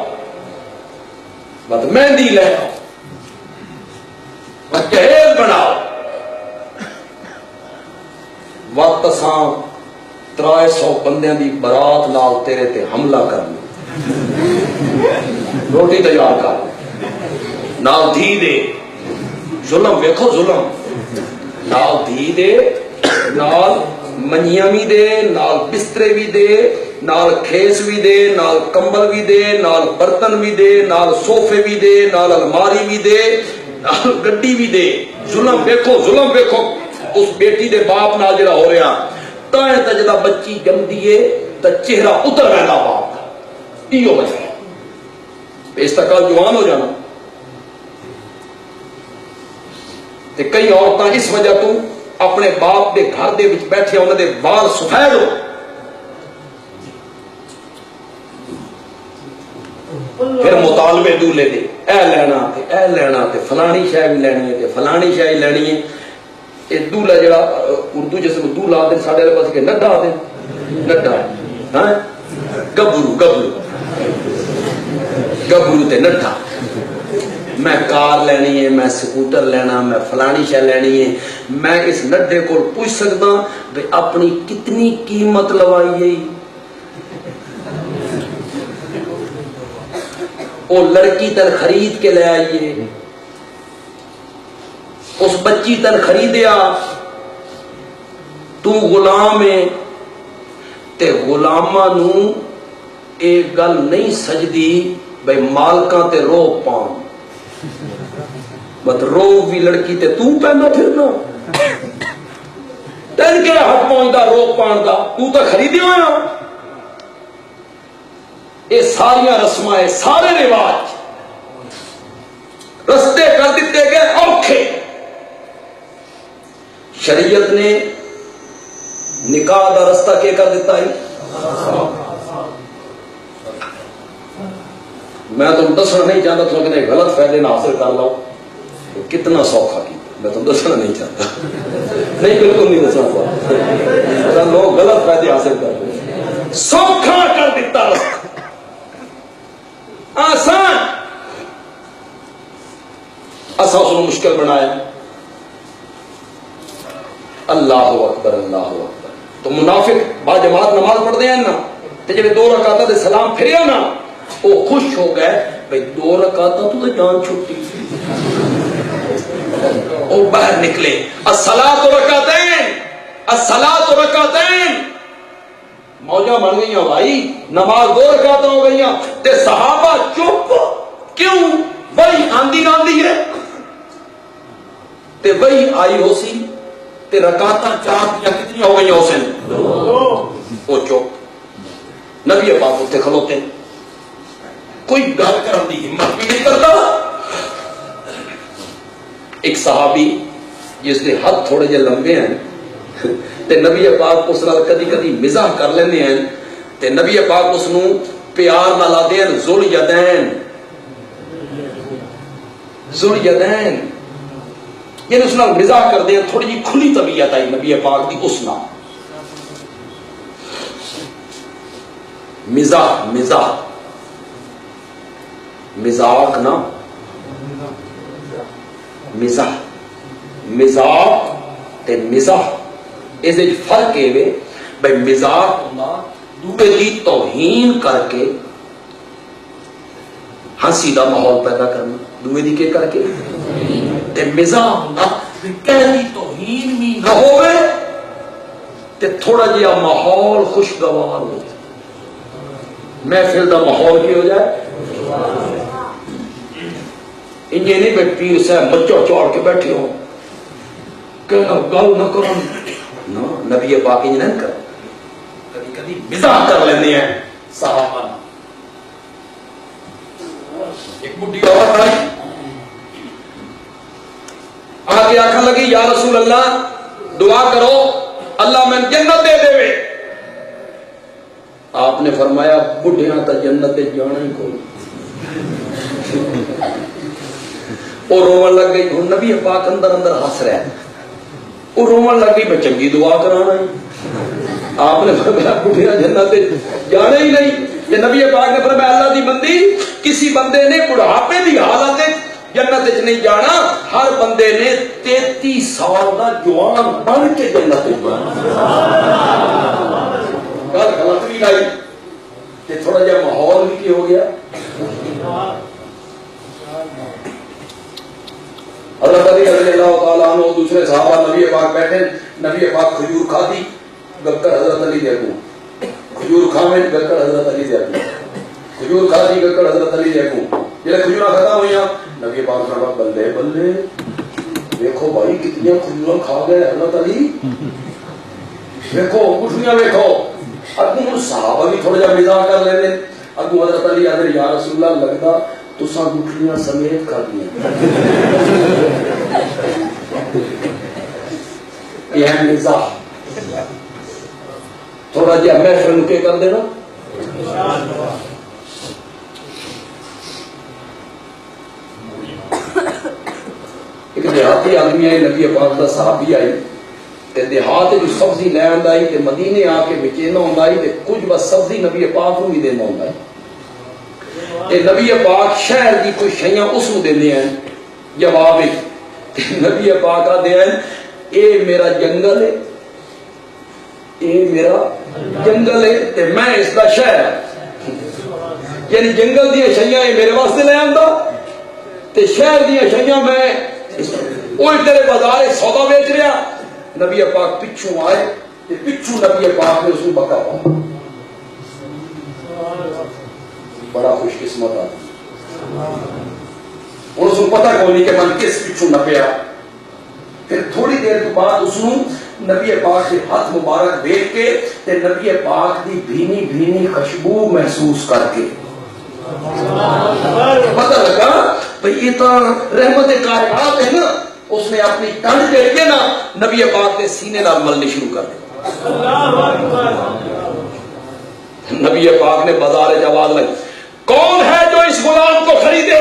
A: بس مہندی لے آؤ، بس جہیز بناؤ. وقت ساں 300 بندیاں دی برات نال تیرے تے حملہ کرنا، روٹی تیار کر نال دھی دے. ظلم ویکھو ظلم، نال دھی دے، نال منیاں بھی دے، نال بسترے بھی دے، نال کھیس بھی دے، نال کمبل بھی دے، نال برتن بھی دے، نال صوفے بھی دے، نال الماری بھی دے، نال گڈی بھی دے. ظلم ویکھو ظلم ویکھو. اس بیٹی دے باپ نال جڑا ہو رہا تائیں تا جدا بچی جم دیے تا چہرہ اتر ویندا باپ دا. ایو وجہ ہے استقال جوان ہو جانا. تے کئی عورتاں اس وجہ تو اپنے باپ دے گھر دے وچ بیٹھے انہاں دے وال سفید ہو پھر مطالبے دولے دے اے لینا تے فلانی شے بھی لینی ہے تے فلانی شے ہی لینی ہے. یہ دولہ جڑا اردو جس میں دولہ آتے ساڑھے والے پاس کے نڈا آتے نڈا ہاں گبرو تے نڈا. میں کار لینی ہے میں سکوٹر لینا میں فلانی شے لینی ہے. میں اس نڈے کو پوچھ سکتا بھئی اپنی کتنی قیمت لوائی ہے. وہ لڑکی تن خرید کے لے آئیے اس بچی تن خریدیا تو غلام ہے تے غلاماں نو ایک گل نہیں سجدی بھئی مالکاں تے رو پان بس رو بھی لڑکی تے تو پہنا پھرنا تین کے حق پہنچتا رو پان دا تو تے خریدی ہویا. یہ ساری رسماں سارے رواج رستے کر دیتے گئے اوکھے. شریعت نے نکاح کا رستہ کیا کر دیتا ہے. میں تم دسنا نہیں چاہتا تو کہ غلط فائدے نہ حاصل کر لو کتنا سوکھا کی میں تم دسنا نہیں چاہتا نہیں بالکل نہیں دسنا چاہتا لوگ غلط فائدے حاصل کر لیں. سوکھا کر دیتا رستہ آسان اسا اس نے مشکل بنایا. اللہ اکبر اللہ اکبر. تو منافق با جماعت نماز پڑھتے ہیں نا تے جب 2 رکعتاں دے سلام پھریا نا وہ خوش ہو گئے بھئی 2 رکعتاں تو جان چھٹی. وہ باہر نکلے الصلاۃ رکعتین الصلاۃ رکعتین موجہ بن گئی بھائی نماز 2 رکعتاں ہو گئی تے صحابہ چپ کیوں وہی آندی آندی ہے تے وہی آئی ہو سی تے رکعتاں 4 یا کتنی ہو گئی حسین وہ چپ. نبی پاک اتنے کھلوتے کوئی گل کرن دی ہمت بھی نہیں کرتا. ایک صحابی جس کے ہاتھ تھوڑے جے لمبے ہیں تے نبی پاک اس نال کدی کدی مزاح کر لیندے ہیں تے نبی پاک اس نو پیار نال آدے ہیں ذل یدین یعنی اس نال مزاح کردے ہیں. تھوڑی جی کھلی طبیعت آئی نبی پاک دی اس نال مزاق نا مزاق تے مزاح اس فرق ہے بھائی مزاق دوسرے دی توہین کر کے ہنسی دا ماحول پیدا کرنا دوسرے دی کے کر کے تے مزاح کہہ توہین بھی نہ ہوئے تے تھوڑا جہا ماحول خوشگوار ہو جائے محفل دا ماحول کی ہو جائے. انجے نہیں بے پیر صاحب بچوں چوڑ کے بیٹھے ہو کہنا گل نہ کرو نبی پاک انج نہیں کر کبھی کبھی مزاح کر لیندے ہیں صحابہ. ایک بڈھی عورت آئی آگے آخر لگی یا رسول اللہ دعا کرو اللہ میں جنت دے دے. آپ نے فرمایا بڈھیاں تا جنت دے جانا ہی کوئی. وہ رومن لگ گئی. ہوں نبی پاک اندر اندر ہنس رہا ہے وہ رومن لگ گئی میں چنگی دعا کرانا ہی. آپ نے فرمایا بڈھیاں جنت دے جانا ہی نہیں. یہ نبی پاک نے فرمایا اللہ دی بندی کسی بندے نے بڑھاپے دی حالت جنت نہیں جانا ہر بندے نے 33 سال کا جوان بن کے جنت گل غلط بھی لائی کہ تھوڑا جہا ماحول بھی کی ہو گیا. حضرت علی رضی اللہ تعالیٰ عنہ دوسرے صحابہ نبی پاک بیٹھے نبی پاک کھجور کھا دی گکر حضرت علی دیکھوں کھجور کھاویں گکر حضرت علی دیکھوں کھجور کھا دی گکر حضرت علی دیکھوں. جلے کھجورا ختم ہوئی نبی پاک فرمایا بلے بلے دیکھو بھائی کتنی کھجورا کھا گئے حضرت علی دیکھو کٹھیاں دیکھو. اب صحابہ بھی تھوڑا جہا مزاح کر لیتے اگو حضرت علی آدھر یا رسول اللہ لگتا تساں گٹھلیاں سمیت کر دیا. یہ ہے مزاح. تھوڑا جہا محفل کے کر دینا. ایک دیہاتی آدمی آئی, نبی پاک دا صحابی آئی تے دیہات جو سبزی لے آندا آئی تے مدینے آ کے بچینا ہوندا آئی تے کچھ بس سبزی نبی پاک نوں بھی دینا ہوندا آئی تے نبی پاک شہر دی کوئی شیاں اس نوں دیندے ہیں جواب تے نبی پاک آدے ہیں اے میرا جنگل ہے, اے میرا جنگل ہے تے میں اس دا شہر, یعنی جنگل دی شیاں میرے واسطے لے آندا تے شہر دی شیاں میں وہ تیرے بازار سودا بیچ رہا. نبی پاک پچھوں آئے تے پچھوں نبی پاک نے اس کو بکا پاؤں. بڑا خوش قسمت آدمی, اور اس کو پتہ کون نہیں کہ من کس پچھوں نپیا. پھر تھوڑی دیر کے بعد اس کو نبی پاک کے ہاتھ مبارک دیکھ کے تے نبی پاک دی بھینی بھینی خوشبو محسوس کر کے پتہ لگا بھئی یہ تو رحمت کائنات ہے نا. اس نے اپنی ٹنڈ دے کے نا نبی پاک نے سینے نال ملنی شروع کر دیا. نبی پاک نے بازار آواز لگی, کون ہے جو اس غلام کو خریدے؟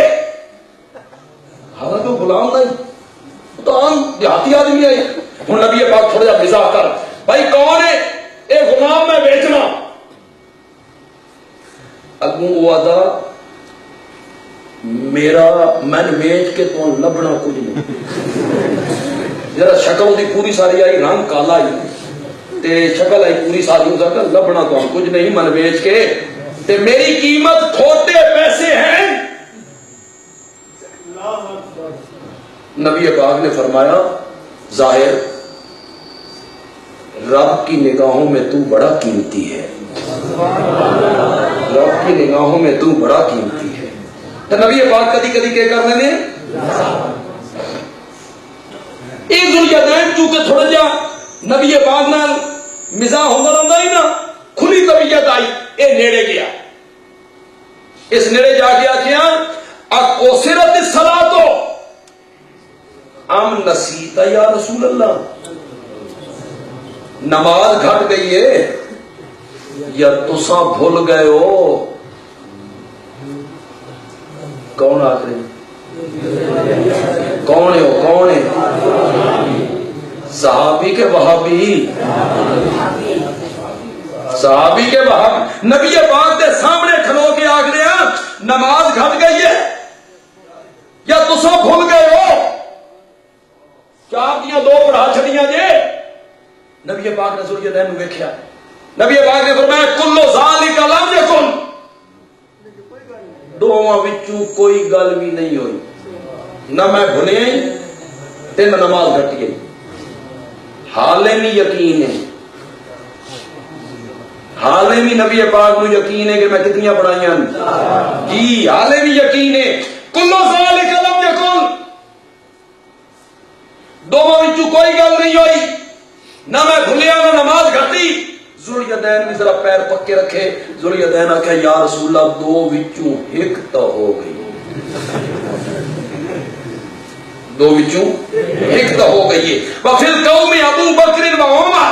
A: حالانکہ غلام نہیں, تو عام دیہاتی آدمی ہے. ہوں نبی پاک تھوڑا جا مزاح کر, بھائی کون ہے اے غلام میں بیچنا؟ اگوں وہ آدھا میرا من بیچ کے تو لبنا کچھ نہیں. ذرا شکل دی پوری ساری آئی, رنگ کالا آئی تے شکل آئی پوری ساری, لبنا تو کچھ نہیں من بیچ کے تے میری قیمت کھوٹے پیسے ہیں. نبی پاک نے فرمایا ظاہر رب کی نگاہوں میں تو بڑا قیمتی ہے, رب کی نگاہوں میں تو بڑا قیمتی ہے. تو نبی پاک کدی کدی کیا کر رہے ہیں یہ ذوالجدین چونکہ تھوڑا جا نبی پاک نال مزاح ہوتا رہتا ہی نا, کھلی طبیعت آئی, اے نیڑے گیا. اس نیڑے جا کے آخیا اکوسرت الصلاۃ ام نسیت یا رسول اللہ, نماز گھٹ گئی ہے یا تساں بھول گئے ہو؟ کون آخر کون ہے وہ, کون ہے؟ صحابی کے وہابی, صحابی کے وہابی. نبی پاک کے سامنے کھلو کے آخ رہے ہیں نماز گھٹ گئی ہے یا تسا بھول گئے ہو؟ چار دیاں دو پڑھا چھڑیاں جے. نبی پاک نے ذوالجدین نو ویکھیا, نبی پاک نے فرمایا کلو ذالک لم یکن, دونوں وچوں کوئی گل بھی نہیں ہوئی, نہ میں بھلے تے نہ نماز گھٹ گئی. حالے میں یقین ہے, حالے میں نبی پاک نو یقین ہے کہ میں کتنی پڑھائیاں جی, حالے میں یقین ہے. کلو ذالک لم یکن, دونوں وچوں کوئی گل نہیں ہوئی, نہ میں بھلیا نہ نماز گھٹی. ذوالجدین بھی ذرا پیر پکے رکھے. ذوالجدین آخیا یا رسول اللہ دو وچوں ایک تو ہو گئی, دو وچوں ایک تو ہو گئی ہے. وفی القوم ابو بکر و عمر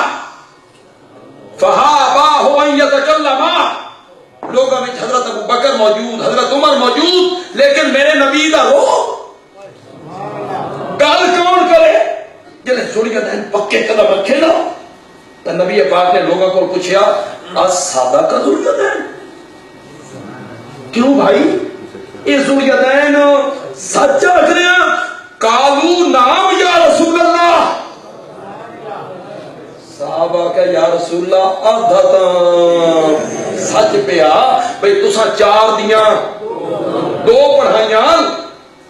A: فہابا ان یتکلما, لوگوں میں حضرت ابو بکر موجود, حضرت عمر موجود, لیکن میرے نبی دا روح گل کون کرے؟ جلے ذوالجدین پکے قدم رکھے نا تو نبی پاک نے لوگوں کو پوچھا سادہ کا ذوالجدین, کیوں بھائی یہ ذوالجدین سچ رکھ رہے ہیں؟ کالو نام یا رسول اللہ. صحابہ کہ یا رسول اللہ آدھا سچ پیا بھئی تساں چار دیاں دو پڑھائیاں.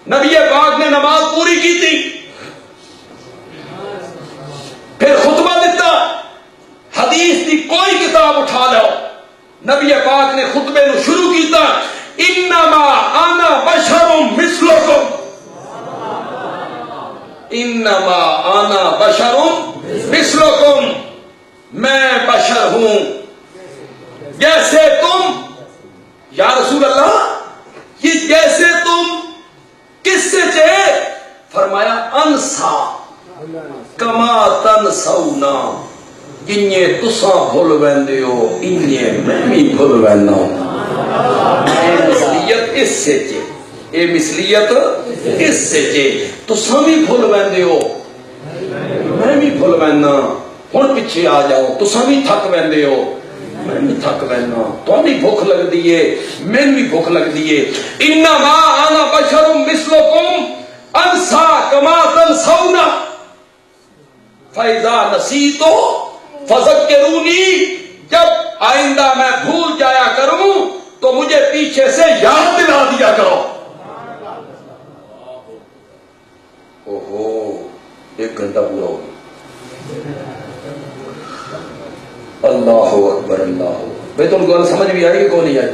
A: نبی پاک نے نماز پوری کی تھی, پھر خطبہ دیتا. حدیث دی کوئی کتاب اٹھا لو, نبی پاک نے خطبے نو شروع کیتا انما انا بشر مثلکم, انما انا بشر مثلکم, میں بشر ہوں جیسے تم, یا رسول اللہ یہ جیسے تم کس سے چاہے؟ فرمایا انسا کما تنسونا، جنہیں تساں بھول ویندے ہو انہیں میں بھی بھول وینا ہوں۔ اے مثلیت اس سے چے، اے مثلیت اس سے چے، تساں بھی بھول ویندے ہو میں بھی بھول وینا، ہن پیچھے آ جاؤ، تساں بھی تھک ویندے ہو میں بھی تھک وینا، تھوڑی بھوک لگ دیئے میں بھی بھوک لگ دیئے۔ انما انا بشر مثلکم انسا کما تنسونا فاذا نسیت فذکرونی، جب آئندہ میں بھول جایا کروں تو مجھے پیچھے سے یاد دلا دیا کرو۔ اوہو 1 گھنٹہ پورا ہو گیا۔ اللہ اکبر اللہ، بھائی تم کو سمجھ بھی آئی کہ کون نہیں آئی؟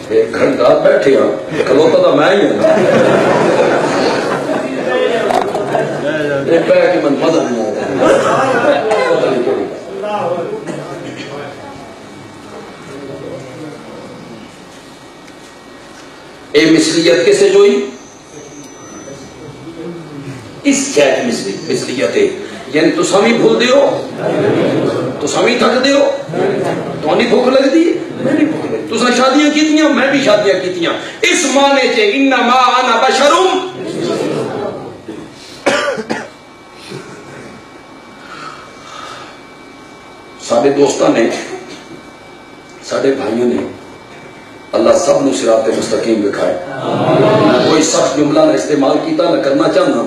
A: 1 گھنٹہ بیٹھے ہاں، کھلوتا تو میں ہی ہوں، ایک بیٹھ کے من مزہ نہیں آتا۔ اے مثلیت کیسے جوئی؟ اس کیا ہے مثلیت ہے؟ یعنی تو سامی بھول دیو، تو سامی تھک دیو، تو نہیں بھوک لگ دی میں نہیں بھوک لگ، تو شادیاں کیتیاں میں بھی شادیاں کیتیاں، اس معنی چے انما انا بشرم۔ سارے دوستان نے، سارے بھائیوں نے، اللہ سب نو صراط مستقیم دکھائے۔ کوئی سخت جملہ نہ استعمال کیتا نہ کرنا چاہنا،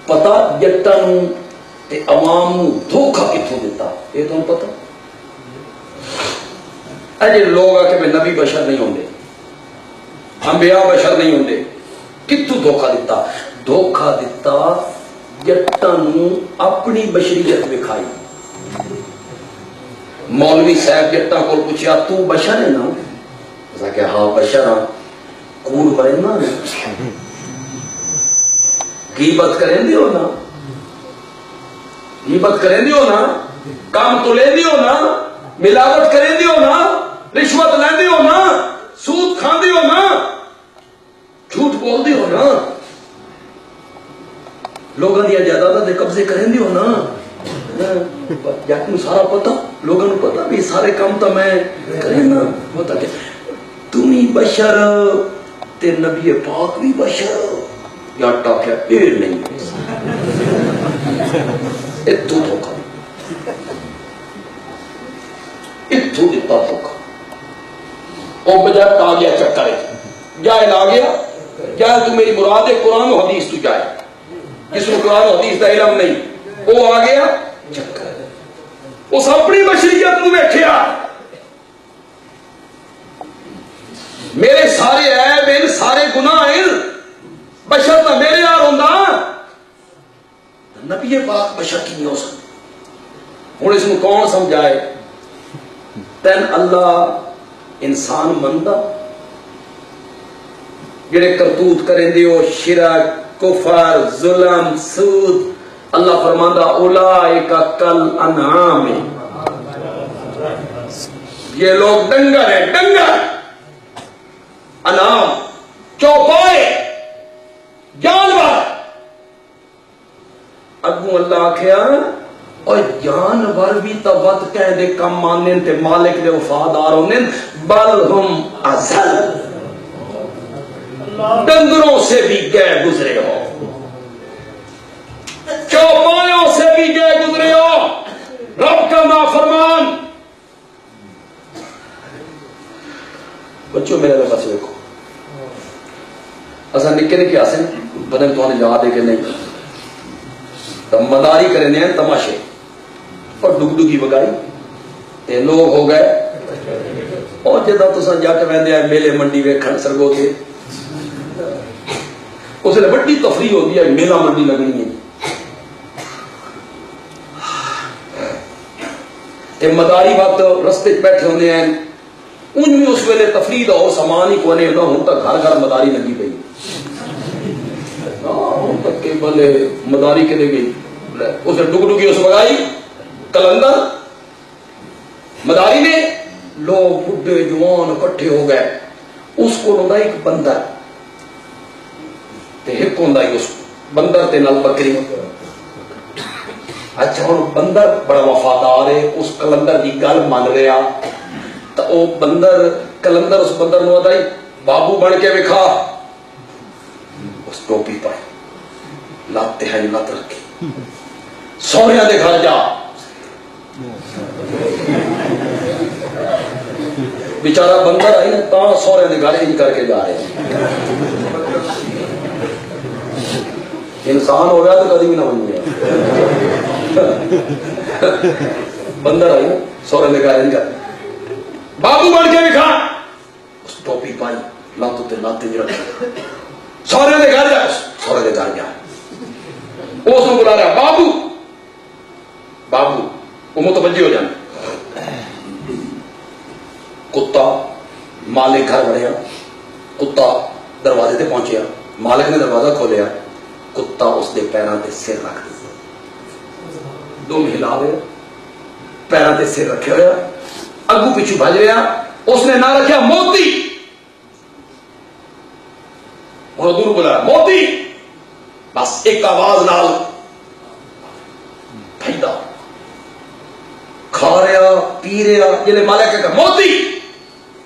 A: پتا جٹا نو تے عوام نو دھوکھا کتوں دیتا یہ تمہیں پتا؟ اجے لوگ آ کے نبی بشر نہیں ہوندے، انبیاء بشر نہیں ہوندے، کتوں دھوکھا دیتا؟ دھوکھا دیتا جٹا نو اپنی بشریت دکھائی۔ مولوی صاحب جٹا کو پوچھا تو بشر ہے نا؟ اس نے کہا ہاں بشر ہاں، کوڑ مرنا نا، غیبت کریں دیو نا، غیبت کریں دیو نا، کام تو لے دیو نا، ملاوٹ کریں دیو نا، رشوت لیں دیو نا، سود کھان دیو نا، جھوٹ بول دیو نا، لوگوں دیا جائیداداں دے قبضے کریں دیو نا، جاک نو سارا پتا، لوگوں نو پتا بھی سارے کام تا میں کریں نا، پتا کہ تمہیں بشر تے نبی پاک بھی بشر، یا ٹاکیا ایر نہیں، اتھو دھوکا، اتھو دیتا دھوکا، او بجائے تا گیا چکر ہے، جائے لا گیا، جائے تو میری مراد ہے قرآن و حدیث تو جائے، جس کو قرآن و حدیث دا علم نہیں، وہ آ گیا چکر ہے، اس اپنی بشریت نو بیٹھیا، میرے سارے عیب ہیں، سارے گناہ ہیں، بشر تو میرے یار ہوندہ، نبی پاک بشر کی نہیں ہو سکتے۔ ہوں اس میں کون سمجھائے؟ تین اللہ انسان مندہ جڑے کرتوت کریں دیو، شرک، کفر، ظلم، سود، اللہ فرماندہ اولئک کل انعام، یہ لوگ ڈنگر ہیں، ڈنگر، انعام، چوپائے، جانور۔ اگوں اللہ آکھیا اور جانور بھی تو ود کہہ دے کم مانن تے مالک دے وفادار ہونے، بل ہم ازل، ڈنگروں سے بھی گئے گزرے ہو، چوپایوں سے بھی گئے گزرے ہو، رب کا نافرمان۔ بچوں میرے پاس دیکھو، اصل نکے نکے آسن بدن تو یاد ہے کہ نہیں، تو مداری کرنے ہیں تماشے اور ڈگڈگی بگائی تے لوگ ہو گئے، اور جدہ تو سن جا کے ویندے آئے میلے منڈی ویکھن سرگو تھے، اس نے بڑی تفریح ہوتی ہے، میلہ منڈی لگنی ہے، تے مداری وقت رستے بیٹھے ہونے ہیں، ان میں اس ویلے تفریح دا اور سامان ہی کونے نہ ہوں تک گھر گھر مداری لگی پئی، ہوں تک کہ بھلے مداری کے لے گئی اسے ڈگڈگی اس منگائی کلندر مداری نے لوگ بڈھے جوان اکٹھے ہو گئے اس کو ہوندا ایک بندر تے ایک ہوندا اس بندر تے نال بکری اچھا ہوں بندر بڑا وفادار ہے اس کلندر کی گل مان رہا تو وہ بندر کلندر اس بندر نو آتا بابو بن کے وکھا اس ٹوپی پائی لات تہائی لات رکھی سوہریاں دے گھر جا بیچارہ بندر آئی نا تا سوہریاں دے گھر ہی کر کے جا رہے ہیں انسان ہو گیا تو کبھی بھی نہ بن گیا بندر آئی سوہریاں دے گھر ہی کر بابو بن کے وکھا اس ٹوپی پائی لاتوں تے لاتے رکھی سوہریاں دے گھر جا سوہرے دے گھر جا اس کو بلا رہا بابو بابو وہ متوجہ ہو جانا کتا مالک گھر بڑھیا کتا دروازے تے پہنچیا مالک نے دروازہ کھولیا کتا اس دے پیراں تے سر رکھ دیا دو ہلا دے پیراں تے سر رکھے ہوا اگو پیچھو بھج رہا اس نے نہ رکھیا موتی اور دور بولا موتی بس ایک آواز نال پھیدا کھا رہا پی رہا جلے مالک کہتا موتی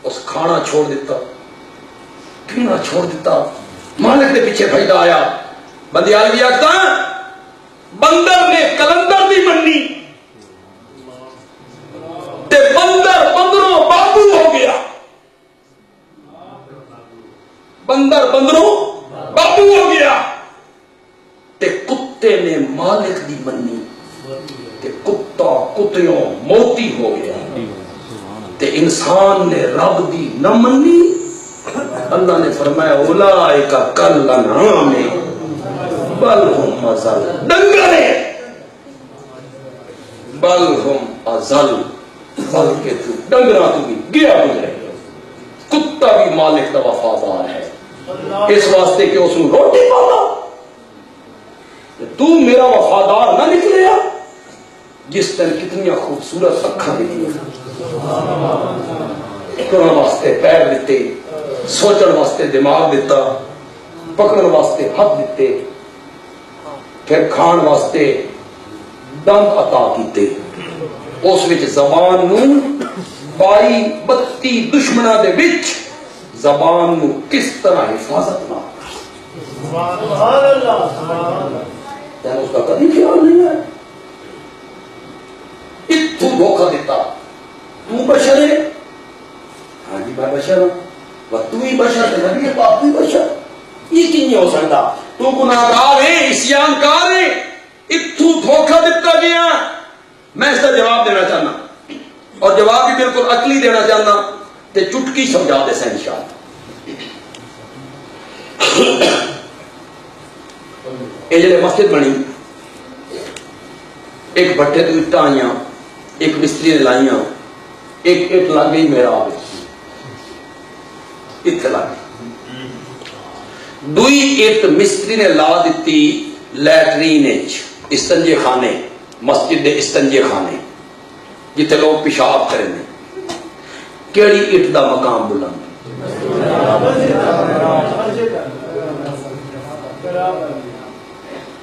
A: اس کھانا چھوڑ دیتا پینا چھوڑ دیتا مالک نے پیچھے پھیدا آیا بندیال بھی آتا بندر نے کلندر دی منی تے بندر بندروں بابو ہو گیا بندر بندروں بابو ہو گیا تے کتے نے مالک دی منی تے کتا کتیوں موتی ہو گیا تے انسان نے رب دی نہ منی اللہ نے فرمایا اولئک کالانعام بل ہم اضل ڈنگر بل ہم اضل بلکہ تو ڈنگراں تو بھی گیا گزرے کتا بھی مالک دا وفادار ہے اس واسطے کہ اس کو روٹی پاتا تو میرا وفادار نہ نکلیا جس دن کتنی خوبصورت اکھاں دیتی کرنے واسطے پیر دیتے سوچن واسطے دماغ دیتا پکڑن واسطے ہاتھ دیتے پھر کھان واسطے دند عطا کیتے اس وچ زبان نو بائی 32 دشمناں دے وچ زبان نو کس طرح حفاظت نہ سبحان اللہ سبحان اللہ اس کا کبھی خیال نہیں ہے اتو دھوکہ دیتا تو بشر ہے ہاں جی میں بشر ہوں و تو ہی بشر ہے نبی پاک بھی بشر یہ کی نہیں ہو سکتا تو گناہگار ہے عصیانکار ہے اتو دھوکہ دیتا گیا میں اس کا جواب دینا چاہنا اور جواب بھی بالکل عقلی دینا چاہنا تے چٹکی سمجھا دے سین شاہ یہ جلے مسجد بنی ایک بٹھے تو اٹھا آئیاں ایک مستری نے لائیاں ایک اٹ لگ گئی میرا آگے اتنے لگ گئی دوئی اٹ مستری نے لا دیتی لیٹرین استنجے خانے مسجد دے استنجے خانے جتے لوگ پیشاب کریں کیڑی اٹ دا مقام بلند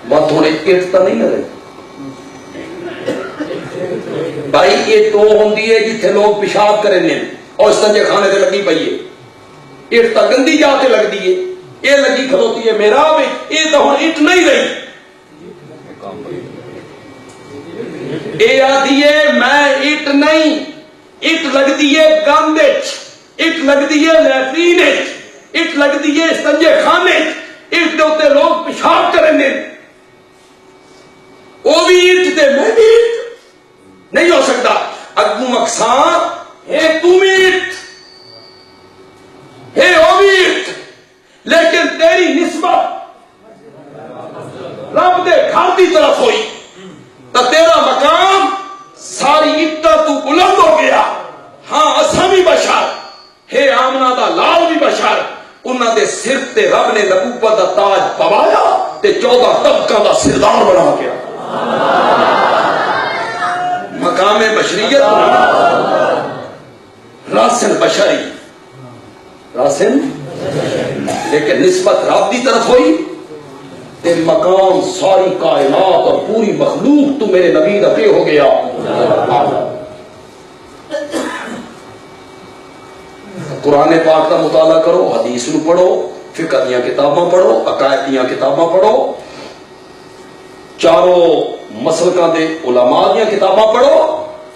A: بات ہونے اٹ تا نہیں لگے بھائی یہ تو ہوندی ہے جتھے لوگ پیشاب کریں اور استنجے خانے تے لگی پئی ہے اٹ تا گندی جاتے لگ دی ہے یہ لگی کھلوتی ہے میرا یہ تو ہن اٹ نہیں رہی اے آدھی ہے میں اٹ نہیں اٹ لگ دی ہے گند اٹ لگ دی ہے لیٹرین اٹ لگ دی ہے استنجے خانے اٹ دے اوتے لوگ پیشاب کریں وہ بھی اٹ تے میں بھی اٹ نہیں ہو سکتا اگوں اقسام ہے تو بھی اٹ ہے وہ بھی اٹ لیکن تیری نسبت رب دے گھر کی طرف ہوئی تو تیرا مقام ساری اٹا تو بلند ہو گیا ہاں اساں بھی بشر ہے آمنہ دا لال بھی بشر انہاں دے سر تے رب نے نبوت دا تاج پوایا تے 14 طبقہ دا سردار بنا کے مقام بشریت راسن بشری راسن، لیکن نسبت رب دی طرف ہوئی تے مقام ساری کائنات اور پوری مخلوق تو میرے نبی دا پہ ہو گیا۔ قرآن پاک کا مطالعہ کرو، حدیث نو پڑھو، فقہ دیاں کتاباں پڑھو، عقائد دیاں کتاباں پڑھو، چاروں مسلکاں دے علماء دیاں کتاباں پڑھو،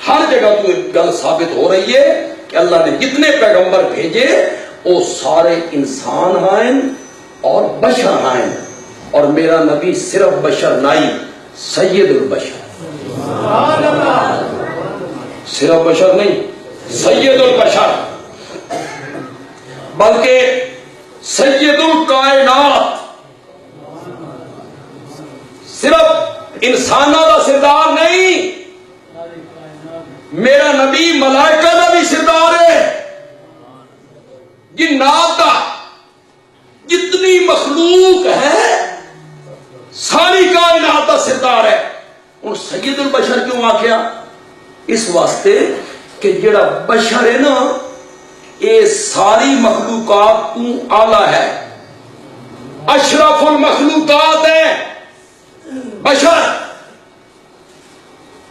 A: ہر جگہ تو ایک گل ثابت ہو رہی ہے کہ اللہ نے جتنے پیغمبر بھیجے وہ سارے انسان ہیں اور بشر ہیں، اور میرا نبی صرف بشر نہیں، سید البشر، صرف بشر نہیں، سید البشر، بلکہ سید الکائنات، صرف انسانوں کا سردار نہیں، میرا نبی ملائکہ کا بھی سردار ہے، جنات کا، جتنی مخلوق ہے ساری کائنات کا سردار ہے۔ اور سید البشر کیوں آخیا؟ اس واسطے کہ جڑا بشر ہے نا یہ ساری مخلوقات تو اعلیٰ ہے، اشرف المخلوقات ہے بشر،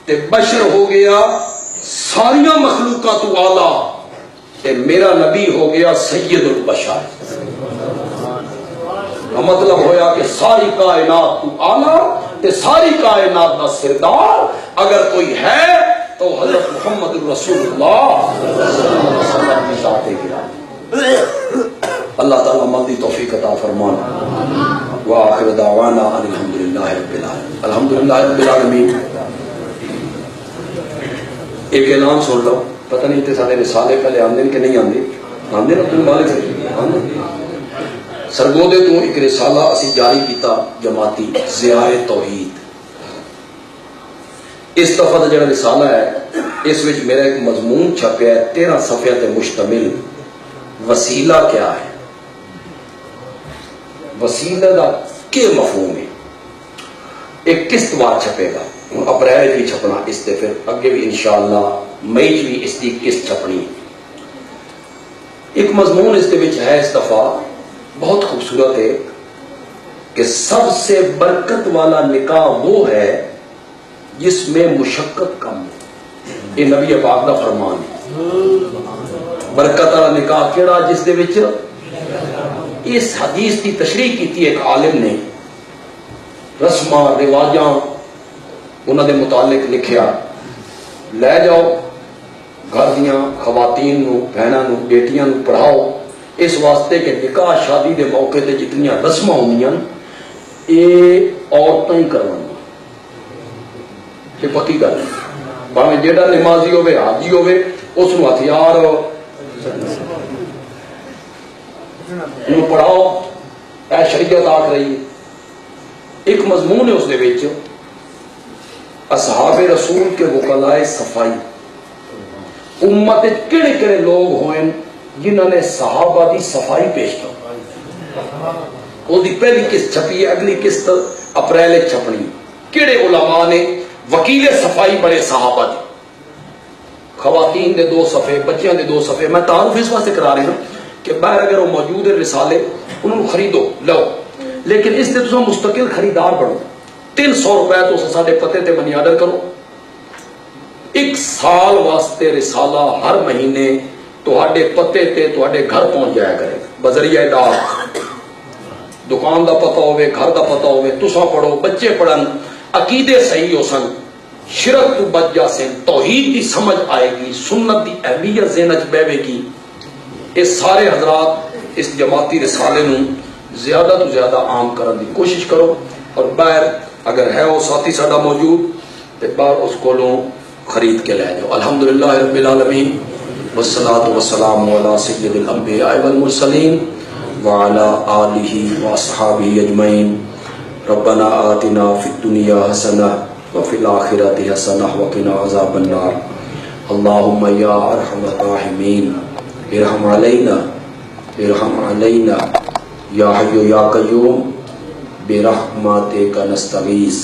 A: تے بشر ہو گیا ساریاں مخلوقات تو اعلیٰ، تے میرا نبی ہو گیا سید البشر۔ مطلب ہویا کہ ساری کائنات تو اعلیٰ تے ساری کائنات دا سردار اگر کوئی ہے تو حضرت محمد رسول اللہ صلی اللہ علیہ وسلم کی ذات گرامی۔ اللہ تعالیٰ مندی توفیق عطا فرمانا۔ وآخر دعوانا ان الحمدللہ رب العالمین۔ الحمدللہ رب العالمین۔ ایک اعلان سن لو، پتہ نہیں تے سارے رسالے پہلے آندے کہ نہیں آندے؟ آندے نا، تم مالک سے آندے۔ سرگودے تو ایک رسالہ اسی جاری کیتا جماعتی، ضیاء توحید۔ اس دفعہ دا جڑا رسالہ ہے اس وچ میرا ایک مضمون چھپیا ہے 13 صفحے تے مشتمل، وسیلہ کیا ہے، وسیلہ دا کیا مفہوم ہے۔ ایک قسط وار چھپے گا، اپریل کی چھپنا اس تے، پھر اگے بھی انشاءاللہ مئی چ بھی اس کی قسط چھپنی۔ ایک مضمون اس دے وچ ہے اس دفعہ بہت خوبصورت ہے کہ سب سے برکت والا نکاح وہ ہے جس میں مشقت کم ہو۔ یہ نبی پاک دا فرمان ہے۔ برکت والا نکاح کیڑا؟ جس دے وچ، اس حدیث کی تشریح کی تھی ایک عالم نے، رسماں رواجاں انہوں نے متعلق لکھیا، لے جاؤ گھر دیاں خواتین نو، بہناں نو، بیٹیاں نو پڑھاؤ، اس واسطے کہ نکاح شادی دے موقع تے جتنیاں رسماں ہوندیاں یہ عورتاں ہی کروانیاں، یہ پکی گل ہے۔ بھاویں جیڑا نمازی ہوے، حاجی ہوے، اس نو ہتھیار انہوں پڑھاؤ، اے شریعت آکھ رہی ہے۔ ایک مضمون ہے اس دے وچ اصحاب رسول کے وکلائے صفائی، امت کڑے کڑے لوگ ہوئے جنہوں نے صحابہ دی صفائی پیش کی۔ وہ دی پہلی قسط چھپی ہے، اگلی قسط اپریل چھپنی۔ کڑے علماء نے وکیل صفائی بڑے صحابہ دی، خواتین دے 2 صفحے، بچیاں دے 2 صفحے۔ میں تعارف اس واسطے کرا رہا ہوں کہ باہر اگر وہ موجود ہے رسالے انہوں خریدو لو، لیکن اس سے تم مستقل خریدار بنو۔ 300 روپے تو ساڈے پتے تے منی آرڈر کرو، 1 سال واسطے رسالہ ہر مہینے تہاڈے پتے تے تہاڈے گھر پہنچ جایا کرے، بذریعہ ڈاک۔ دکان دا پتہ ہوئے، گھر دا پتہ ہوئے، تساں پڑھو، بچے پڑھن، عقیدے صحیح ہو سن، شرک تو بچ جا سن، توحید دی سمجھ آئے گی، سنت دی اہمیت ذہن وچ بیوے گی۔ اس سارے حضرات اس جماعتی رسالے نو زیادہ تو زیادہ عام کرن دی کوشش کرو، اور باہر اگر ہے وہ ساتھی ساڈا موجود تے باہر اس کولوں خرید کے لے جاؤ۔ الحمدللہ رب العالمین، والصلاة والسلام علی سید الانبیاء والمرسلین وعلی آلہ واصحابہ اجمعین۔ ربنا آتنا فی الدنیا حسنہ وفی الآخرۃ حسنہ وقنا عذاب النار۔ اللہم یا ارحم الراحمین ارحم علینا ارحم علینا یا حی یا قیوم برحمتک نستغیث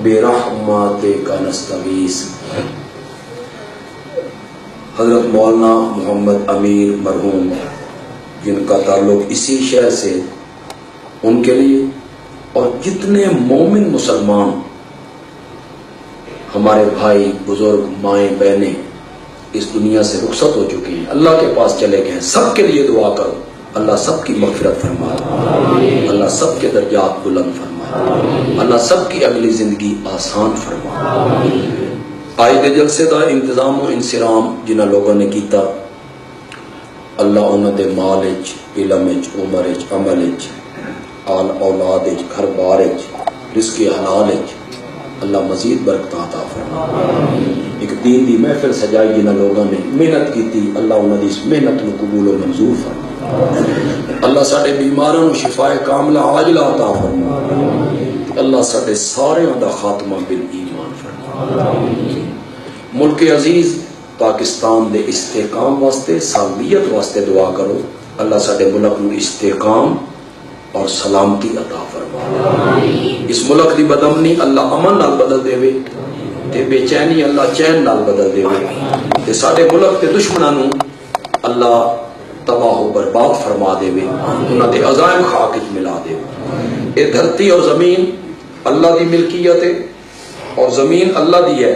A: برحمتک نستغیث۔ حضرت مولانا محمد امیر مرحوم جن کا تعلق اسی شہر سے، ان کے لیے اور جتنے مومن مسلمان ہمارے بھائی بزرگ مائیں بہنیں اس دنیا سے رخصت ہو چکی ہیں، اللہ کے پاس چلے گئے ہیں، سب کے لیے دعا کرو اللہ سب کی مغفرت فرمائے، اللہ سب کے درجات بلند فرمائے، اللہ سب کی اگلی زندگی آسان فرمائے۔ آج دے جلسے دا انتظام و انسرام جنہاں لوگوں نے کیتا، اللہ انہاں دے مال وچ، علم وچ، عمر وچ، عمل وچ، آل اولاد وچ، گھر بار وچ، رزق حلال وچ اللہ مزید برکت عطا فرمائے۔ ایک دین دی محفل سجائی جنہاں لوگوں نے محنت کیتی، اللہ انہاں دی اس محنت نو قبول و منظور فرمائے۔ اللہ ساڈے بیماراں نو شفائے کاملہ عاجلہ عطا فرمائے۔ اللہ ساڈے ساریاں دا خاتمہ بالایمان فرمائے۔ ملک عزیز پاکستان دے استحکام واسطے، سالمیت واسطے دعا کرو، اللہ ساڈے ملک نو استحکام اور سلامتی عطا فرمائے۔ اس ملک دی بدامنی اللہ امن نال بدل دے وے، تے بے چینی اللہ چین نال بدل دے وے، تے ساڈے ملک تے دشمناں نو اللہ تباہ و برباد فرما دے وے، انہاں دے عزائم خاک وچ ملا دے وے۔ اے دھرتی اور زمین اللہ دی ملکیت ہے اور زمین اللہ دی ہے،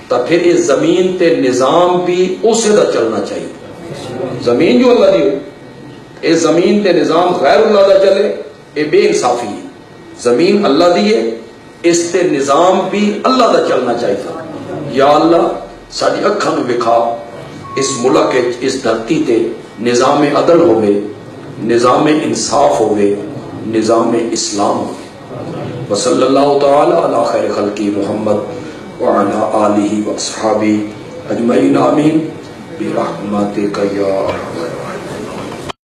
A: تو پھر اس زمین تے نظام بھی اسے دا چلنا چاہیے۔ زمین جو اللہ دی ہو، اس زمین تے نظام غیر اللہ دا چلے، اے بے انصافی ہے۔ زمین اللہ دی ہے، اس تے نظام بھی اللہ دا چلنا چاہیے۔ یا اللہ ساری اکھاں نو وکھا اس ملک اس دھرتی تے نظام عدل ہوئے، نظام انصاف ہوئے، نظام اسلام ہوئے۔ وصلی اللہ تعالی علی خیر خلقی محمد وعلی آلہ واصحابہ اجمعین آمین برحمتک یا ارحم